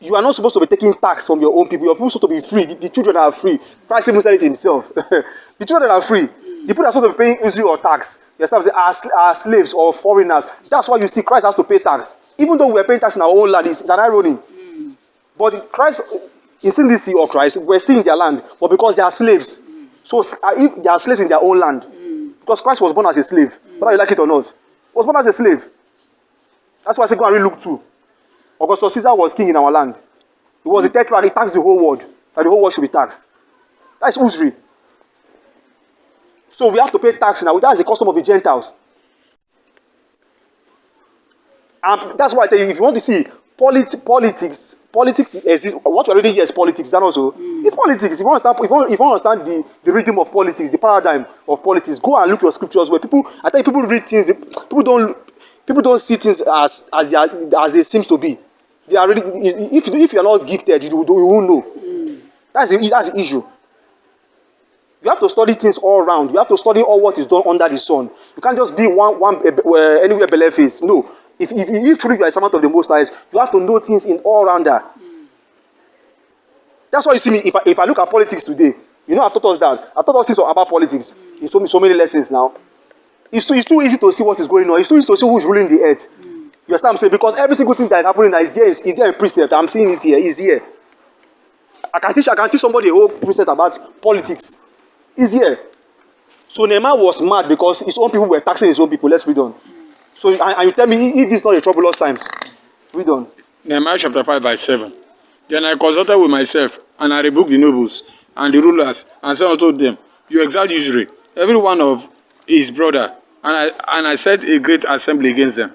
Speaker 1: You are not supposed to be taking tax from your own people. Your people are supposed to be free. The children are free. Christ even said it himself. The children are free. The people are supposed to be paying usury or tax. You understand? Are slaves or foreigners. That's why you see Christ has to pay tax. Even though we are paying tax in our own land, it's an irony. But Christ, in Ndubuisi or Christ, we're still in their land. But because they are slaves. So if they are slaves in their own land. Because Christ was born as a slave. Whether you like it or not. He was born as a slave. That's why I say go and read Luke 2. Augustus Caesar was king in our land. He was the tetrarch, he taxed the whole world. And the whole world should be taxed. That's usury. So we have to pay tax now. That's the custom of the Gentiles. And that's why I tell you, if you want to see politics exists. What we're reading here is politics. Is that also? It's politics. If you understand the rhythm of politics, the paradigm of politics, go and look your scriptures where people, I tell you, people read things, people don't see things as they seem to be. They are really, if you are not gifted, you won't know. That's the issue. You have to study things all around. You have to study all what is done under the sun. You can't just be anywhere below face. No. If truly you are a servant of the Most High, you have to know things in all rounder. That's why you see me. If I look at politics today, you know I've taught us that. I've taught us things about politics in so many lessons now. It's too easy to see what is going on. It's too easy to see who is ruling the earth. You understand what I'm saying? Because every single thing that is happening now is there in precept. I'm seeing it here. It's here. I can teach somebody a whole precept about politics. It's here. So Nehemiah was mad because his own people were taxing his own people. Let's read on. So and you tell me if this is not a troublous times. Read on.
Speaker 3: Nehemiah chapter 5 verse 7. Then I consulted with myself, and I rebuked the nobles and the rulers, and said unto them, you exact usury, every one of his brother, and I set a great assembly against them.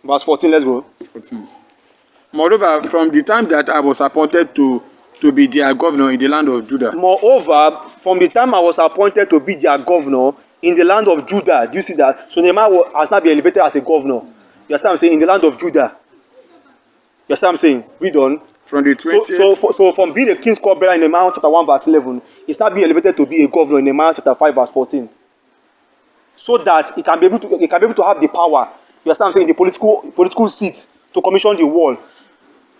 Speaker 1: Verse 14, let's go.
Speaker 3: 14. Moreover, from the time that I was appointed to be their governor in the land of Judah.
Speaker 1: Moreover, from the time I was appointed to be their governor in the land of Judah. Do you see that? So Nehemiah has now been elevated as a governor. You understand what I'm saying? In the land of Judah. You understand what I'm saying? Read on.
Speaker 3: From the 20th.
Speaker 1: So from being a king's cupbearer in Nehemiah chapter 1 verse 11, he's now being elevated to be a governor in Nehemiah chapter 5 verse 14. So that he can be able to have the power. You understand what I'm saying? The political seat to commission the wall.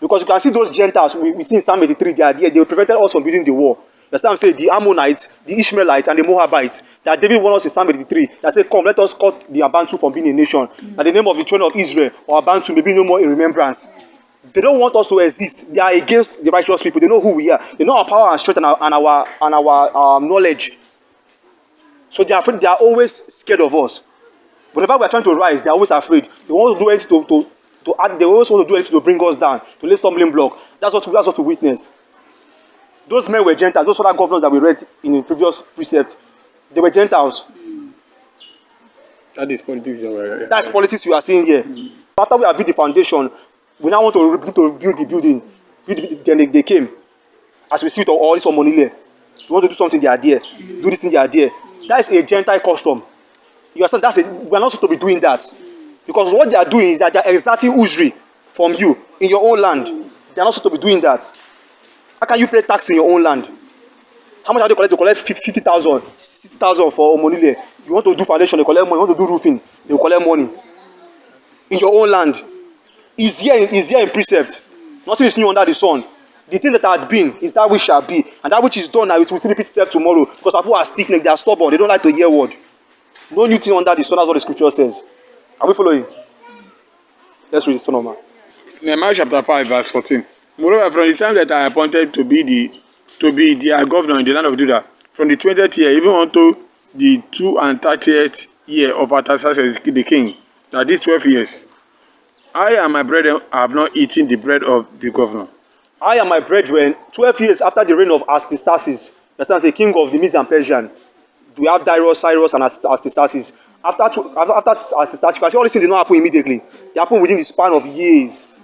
Speaker 1: Because you can see those Gentiles we see in Psalm 83, they are there. They prevented us from building the wall. You understand what I'm saying? The Ammonites, the Ishmaelites, and the Moabites that David warned us in Psalm 83. That said, come, let us cut the Abantu from being a nation. That the name of the children of Israel or Abantu may be no more in remembrance. They don't want us to exist. They are against the righteous people. They know who we are. They know our power and strength and our knowledge. So they are afraid. They are always scared of us. Whenever we are trying to rise, they are always afraid. They want to do anything they always want to do anything to bring us down, to lay stumbling block. That's what we witness. Those men were Gentiles. Those other governors that we read in the previous precept, they were Gentiles.
Speaker 3: That is politics.
Speaker 1: That's politics you are seeing here. After we have built the foundation, we now want to build the building. Then they came. As we see it all this on Monile. You want to do something, they are there. Do this thing, they are there. That is a Gentile custom. You understand? We are not supposed to be doing that. Because what they are doing is that they are exacting usury from you in your own land. They are not supposed to be doing that. How can you pay tax in your own land? How much are they collect to collect 50,000, 60,000 for Omonile? You want to do foundation, they collect money. You want to do roofing, they will collect money. In your own land. Is here in precept. Nothing is new under the sun. The thing that had been is that which shall be. And that which is done now, it will still repeat itself tomorrow. Because people are stiff-necked, they are stubborn, they don't like to hear word. No new thing under the sun, that's what the scripture says. Are we following? Let's read it, son of man.
Speaker 3: Nehemiah chapter 5, verse 14. Moreover, from the time that I appointed to be their governor in the land of Judah, from the 20th year, even unto the 32nd year of Artaxerxes the king, that these 12 years, I and my brethren have not eaten the bread of the governor.
Speaker 1: I and my brethren, 12 years after the reign of Artaxerxes, the king of the Medes and Persian, we have Darius, Cyrus, and Artaxerxes. After Artaxerxes, you can see all these things did not happen immediately. They happened within the span of years.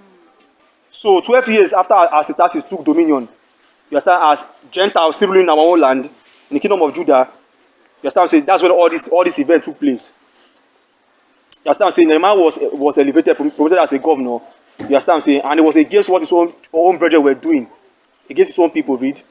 Speaker 1: So 12 years after Artaxerxes took dominion, you understand, as Gentiles still ruling our own land, in the kingdom of Judah, you understand, saying that's when all this event took place. You understand, saying Nehemiah was elevated, promoted as a governor. You understand, saying, and it was against what his own brethren were doing, against his own people. Read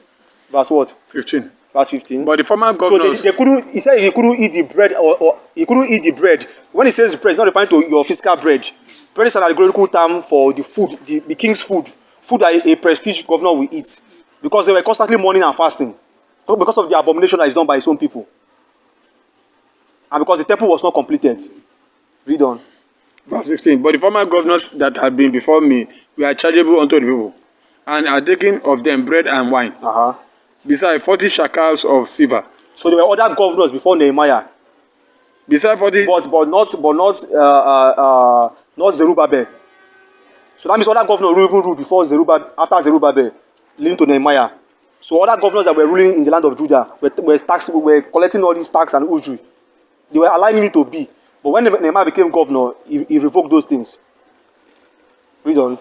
Speaker 1: verse what?
Speaker 3: 15.
Speaker 1: Verse 15.
Speaker 3: But the former governors,
Speaker 1: so they couldn't. He said he couldn't eat the bread, or he couldn't eat the bread. When he says bread, it's not referring to your physical bread. Bread is an allegorical term for the food, the king's food that a prestige governor will eat, because they were constantly mourning and fasting, because of the abomination that is done by his own people, and because the temple was not completed. Read on.
Speaker 3: Verse 15. But the former governors that had been before me were chargeable unto the people, and are taking of them bread and wine, beside 40 shekels of silver.
Speaker 1: So there were other governors before Nehemiah.
Speaker 3: Beside 40.
Speaker 1: But not Zerubbabel. So that means other governors even ruled before Zerubbabel, after Zerubbabel, leading to Nehemiah. So other governors that were ruling in the land of Judah were collecting all these tax and usury. They were allowing it to be. But when Nehemiah became governor, he revoked those things. Read on.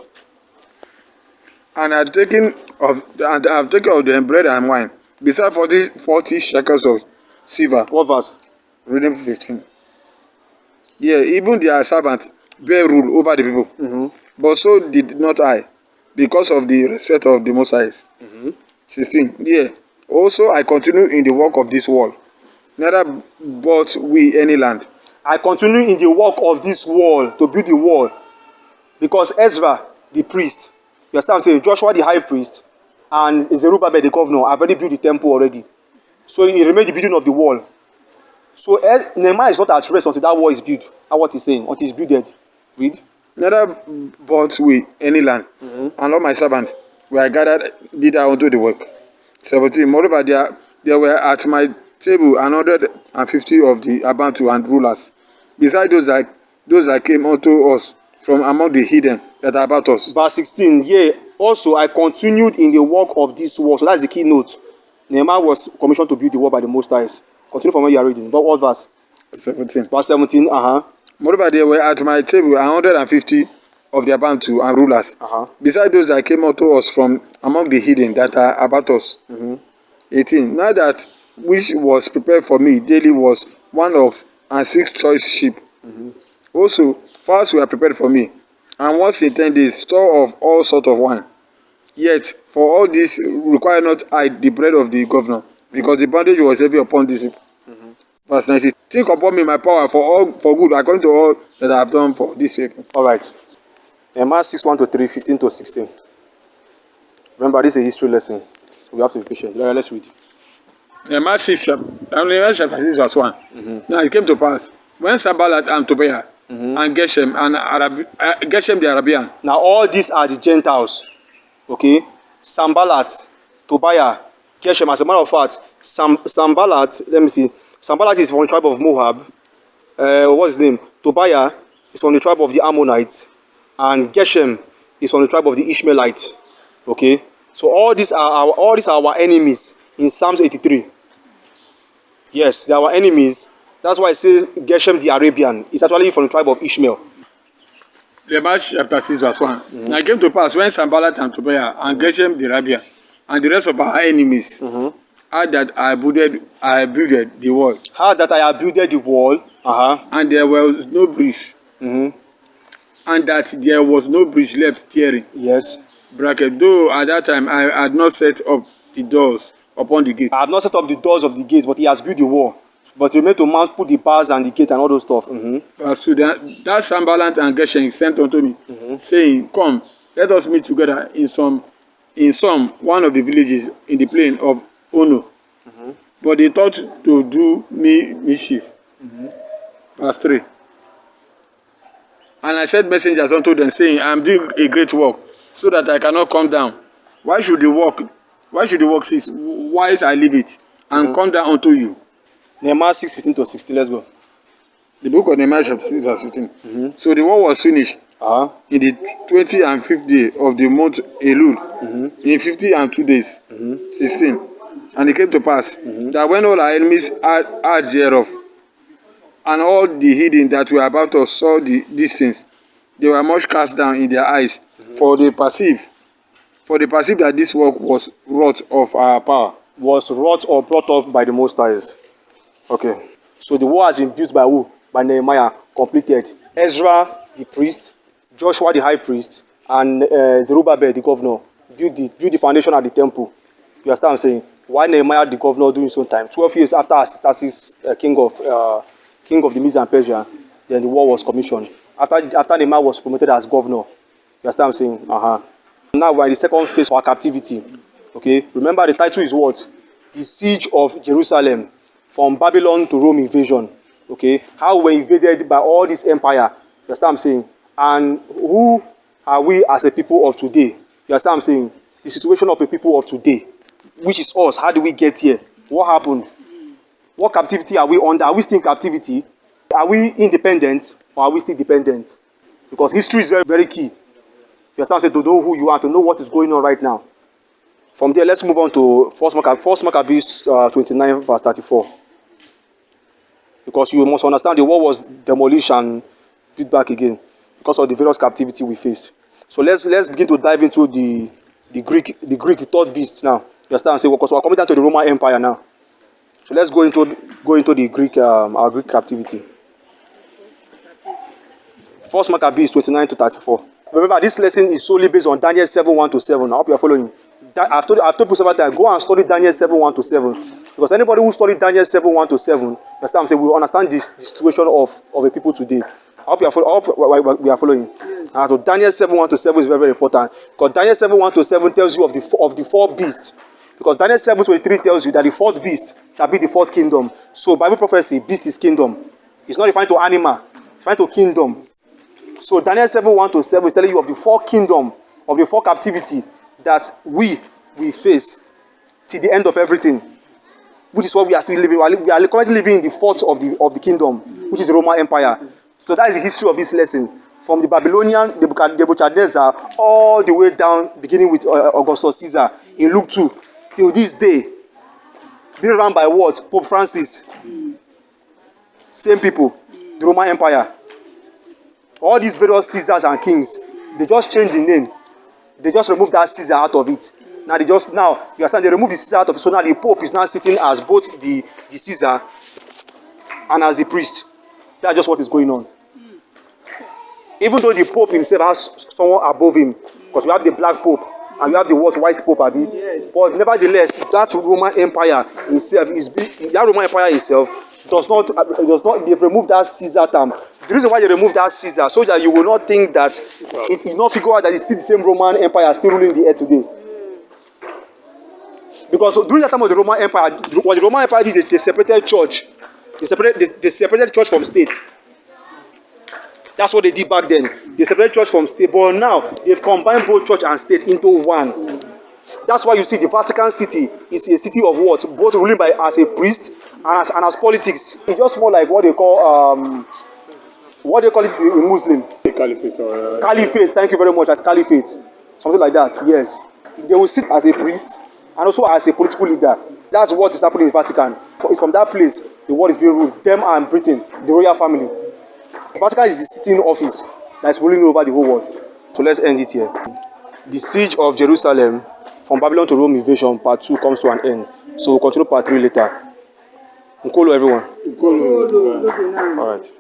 Speaker 3: And I have taken of them bread and wine, beside 40 shekels of silver.
Speaker 1: What verse?
Speaker 3: Reading 15. Yeah, even their servants bear rule over the people. But so did not I, because of the respect of the Most High. 16. Yeah. Also I continue in the work of this wall, neither bought we any land.
Speaker 1: I continue in the work of this wall, to build the wall, because Ezra the priest, you understand, saying Joshua the high priest and Zerubbabel the governor have already built the temple already. So it remains the building of the wall. So Nehemiah is not at rest until that wall is built. That's what he's saying, until it's builded. Read.
Speaker 3: Neither bought we any land, and all my servants were gathered thither unto the work. 17. Moreover, there were at my table 150 of the Abantu and rulers, beside those that came unto us from among the heathen that are about us.
Speaker 1: Verse 16. Yea, also I continued in the work of this wall. So that's the keynote. Nehemiah was commissioned to build the wall by the Most High. Continue from where you are reading. What verse?
Speaker 3: 17.
Speaker 1: Verse 17.
Speaker 3: Moreover, there were at my table 150 of the Abantu and rulers, beside those that came unto us from among the heathen that are about us. 18. Now that which was prepared for me daily was 1 ox and 6 choice sheep. Also, fowls were prepared for me, and once in 10 days store of all sort of wine. Yet for all this require not I the bread of the governor, because the bondage was heavy upon these people. Verse 19. Think upon me my power for good, according to all that I have done for these people.
Speaker 1: All right. Nehemiah 6:1-3, 15-16. Remember, this is a history lesson, so we have to be patient. Let's read.
Speaker 3: Nehemiah chapter 6 verse 1. Now it came to pass, when Sanballat and Tobiah and Geshem Geshem the Arabian.
Speaker 1: Now all these are the Gentiles. Okay? Sanballat, Tobiah, Geshem. As a matter of fact, Sanballat, let me see. Sanballat is from the tribe of Moab. What's his name? Tobiah is from the tribe of the Ammonites. And Geshem is from the tribe of the Ishmaelites. Okay? So all these are our enemies in Psalms 83. Yes, they are our enemies. That's why it says Geshem the Arabian. It's actually from the tribe of Ishmael.
Speaker 3: Nehemiah chapter 6 verse 1. Now it came to pass, when Sanballat and Tobiah and Geshem the Arabian and the rest of our enemies heard that I builded the wall.
Speaker 1: Heard that I have builded the wall.
Speaker 3: And there was no breach. And that there was no breach left tearing.
Speaker 1: Yes.
Speaker 3: Bracket. Though at that time I had not set up the doors upon the gate.
Speaker 1: I have not set up the doors of the gates, but he has built the wall. But he remained to mount, put the bars and the gate and all those stuff.
Speaker 3: Verse 2, that Sanballat and Geshem sent unto me, saying, Come, let us meet together in some one of the villages in the plain of Ono. But they thought to do me mischief. Verse 3. And I sent messengers unto them, saying, I am doing a great work, so that I cannot come down. Why should the work cease? Why I leave it and come down unto you?
Speaker 1: Nehemiah 6:15 to 16. Let's go.
Speaker 3: The book of Nehemiah chapter 6 verse 15. So the war was finished in the 20th and 5th day of the month Elul, in 50 and 2 days. 16. And it came to pass that when all our enemies heard thereof, and all the heathen that were about us saw these things, they were much cast down in their eyes, for they perceived that this work was wrought of our power.
Speaker 1: Was wrought or brought up by the Most High. Okay. So the wall has been built by who? By Nehemiah, completed. Ezra, the priest, Joshua, the high priest, and Zerubbabel, the governor, built the foundation of the temple. You understand what I'm saying? Why Nehemiah, the governor, doing his own time? 12 years after Artaxerxes, king of the Medes and Persia, then the wall was commissioned. After Nehemiah was promoted as governor. You understand what I'm saying? Now we're in the second phase of our captivity. Okay. Remember the title is what? The Siege of Jerusalem. From Babylon to Rome invasion. Okay, how we're invaded by all this empire. You understand what I'm saying? And who are we as a people of today? You understand what I'm saying? The situation of the people of today, which is us. How do we get here? What happened? What captivity are we under? Are we still in captivity? Are we independent or are we still dependent? Because history is very, very key. You understand what I'm saying? To know who you are, to know what is going on right now. From there, let's move on to 1 Maccabees 29 verse 34. Because you must understand the wall was demolished and built back again because of the various captivity we face. So let's begin to dive into the Greek, the third beast now. You understand? I'm saying, because we're coming down to the Roman Empire now. So let's go into the Greek our Greek captivity. 1 Maccabees 29 to 34. Remember, this lesson is solely based on Daniel 7:1 to 7. I hope you are following. I've told people several times, go and study Daniel 7:1 to 7. Because anybody who studied Daniel 7:1 to 7, understand, I'm saying, we understand the situation of a people today. I hope we are following. Yes. So Daniel 7:1 to 7 is very, very important. Because Daniel 7:1 to 7 tells you of the four beasts. Because Daniel 7:23 tells you that the fourth beast shall be the fourth kingdom. So Bible prophecy, beast is kingdom. It's not referring to animal, it's referring to kingdom. So Daniel 7:1 to 7 is telling you of the four kingdom, of the four captivity that we face till the end of everything, which is what we are still living. We are currently living in the fourth of the kingdom, which is the Roman Empire. So that is the history of this lesson, from the Babylonian, Nebuchadnezzar, all the way down, beginning with Augustus Caesar in Luke 2, till this day, being run by what? Pope Francis. Same people, the Roman Empire. All these various Caesars and kings, they just changed the name. They just removed that Caesar out of it. Now you understand, they removed the Caesar out of it. So now the Pope is now sitting as both the Caesar and as the priest. That's just what is going on. Even though the Pope himself has someone above him, because we have the black Pope and we have the white Pope, Abi.
Speaker 2: Yes.
Speaker 1: But nevertheless, that Roman Empire itself does not. They've removed that Caesar term. The reason why they removed that Caesar, so that you will not think that it will not figure out that it's still the same Roman Empire still ruling the earth today. Because during the time of the Roman Empire, what the Roman Empire did, they separated church. They separated church from state. That's what they did back then. They separated church from state. But now, they've combined both church and state into one. That's why you see the Vatican City is a city of what? Both ruling by as a priest and as politics. It's just more like what they call it in Muslim.
Speaker 3: Caliphate.
Speaker 1: Caliphate, thank you very much, at Caliphate. Something like that, yes. They will sit as a priest and also as a political leader. That's what is happening in the Vatican. It's from that place the world is being ruled. Them and Britain, the royal family. The Vatican is the sitting office that is ruling over the whole world. So let's end it here. The Siege of Jerusalem, from Babylon to Rome invasion, part 2 comes to an end. So we'll continue part 3 later. Nkolo, everyone.
Speaker 2: Nkolo.
Speaker 1: All right.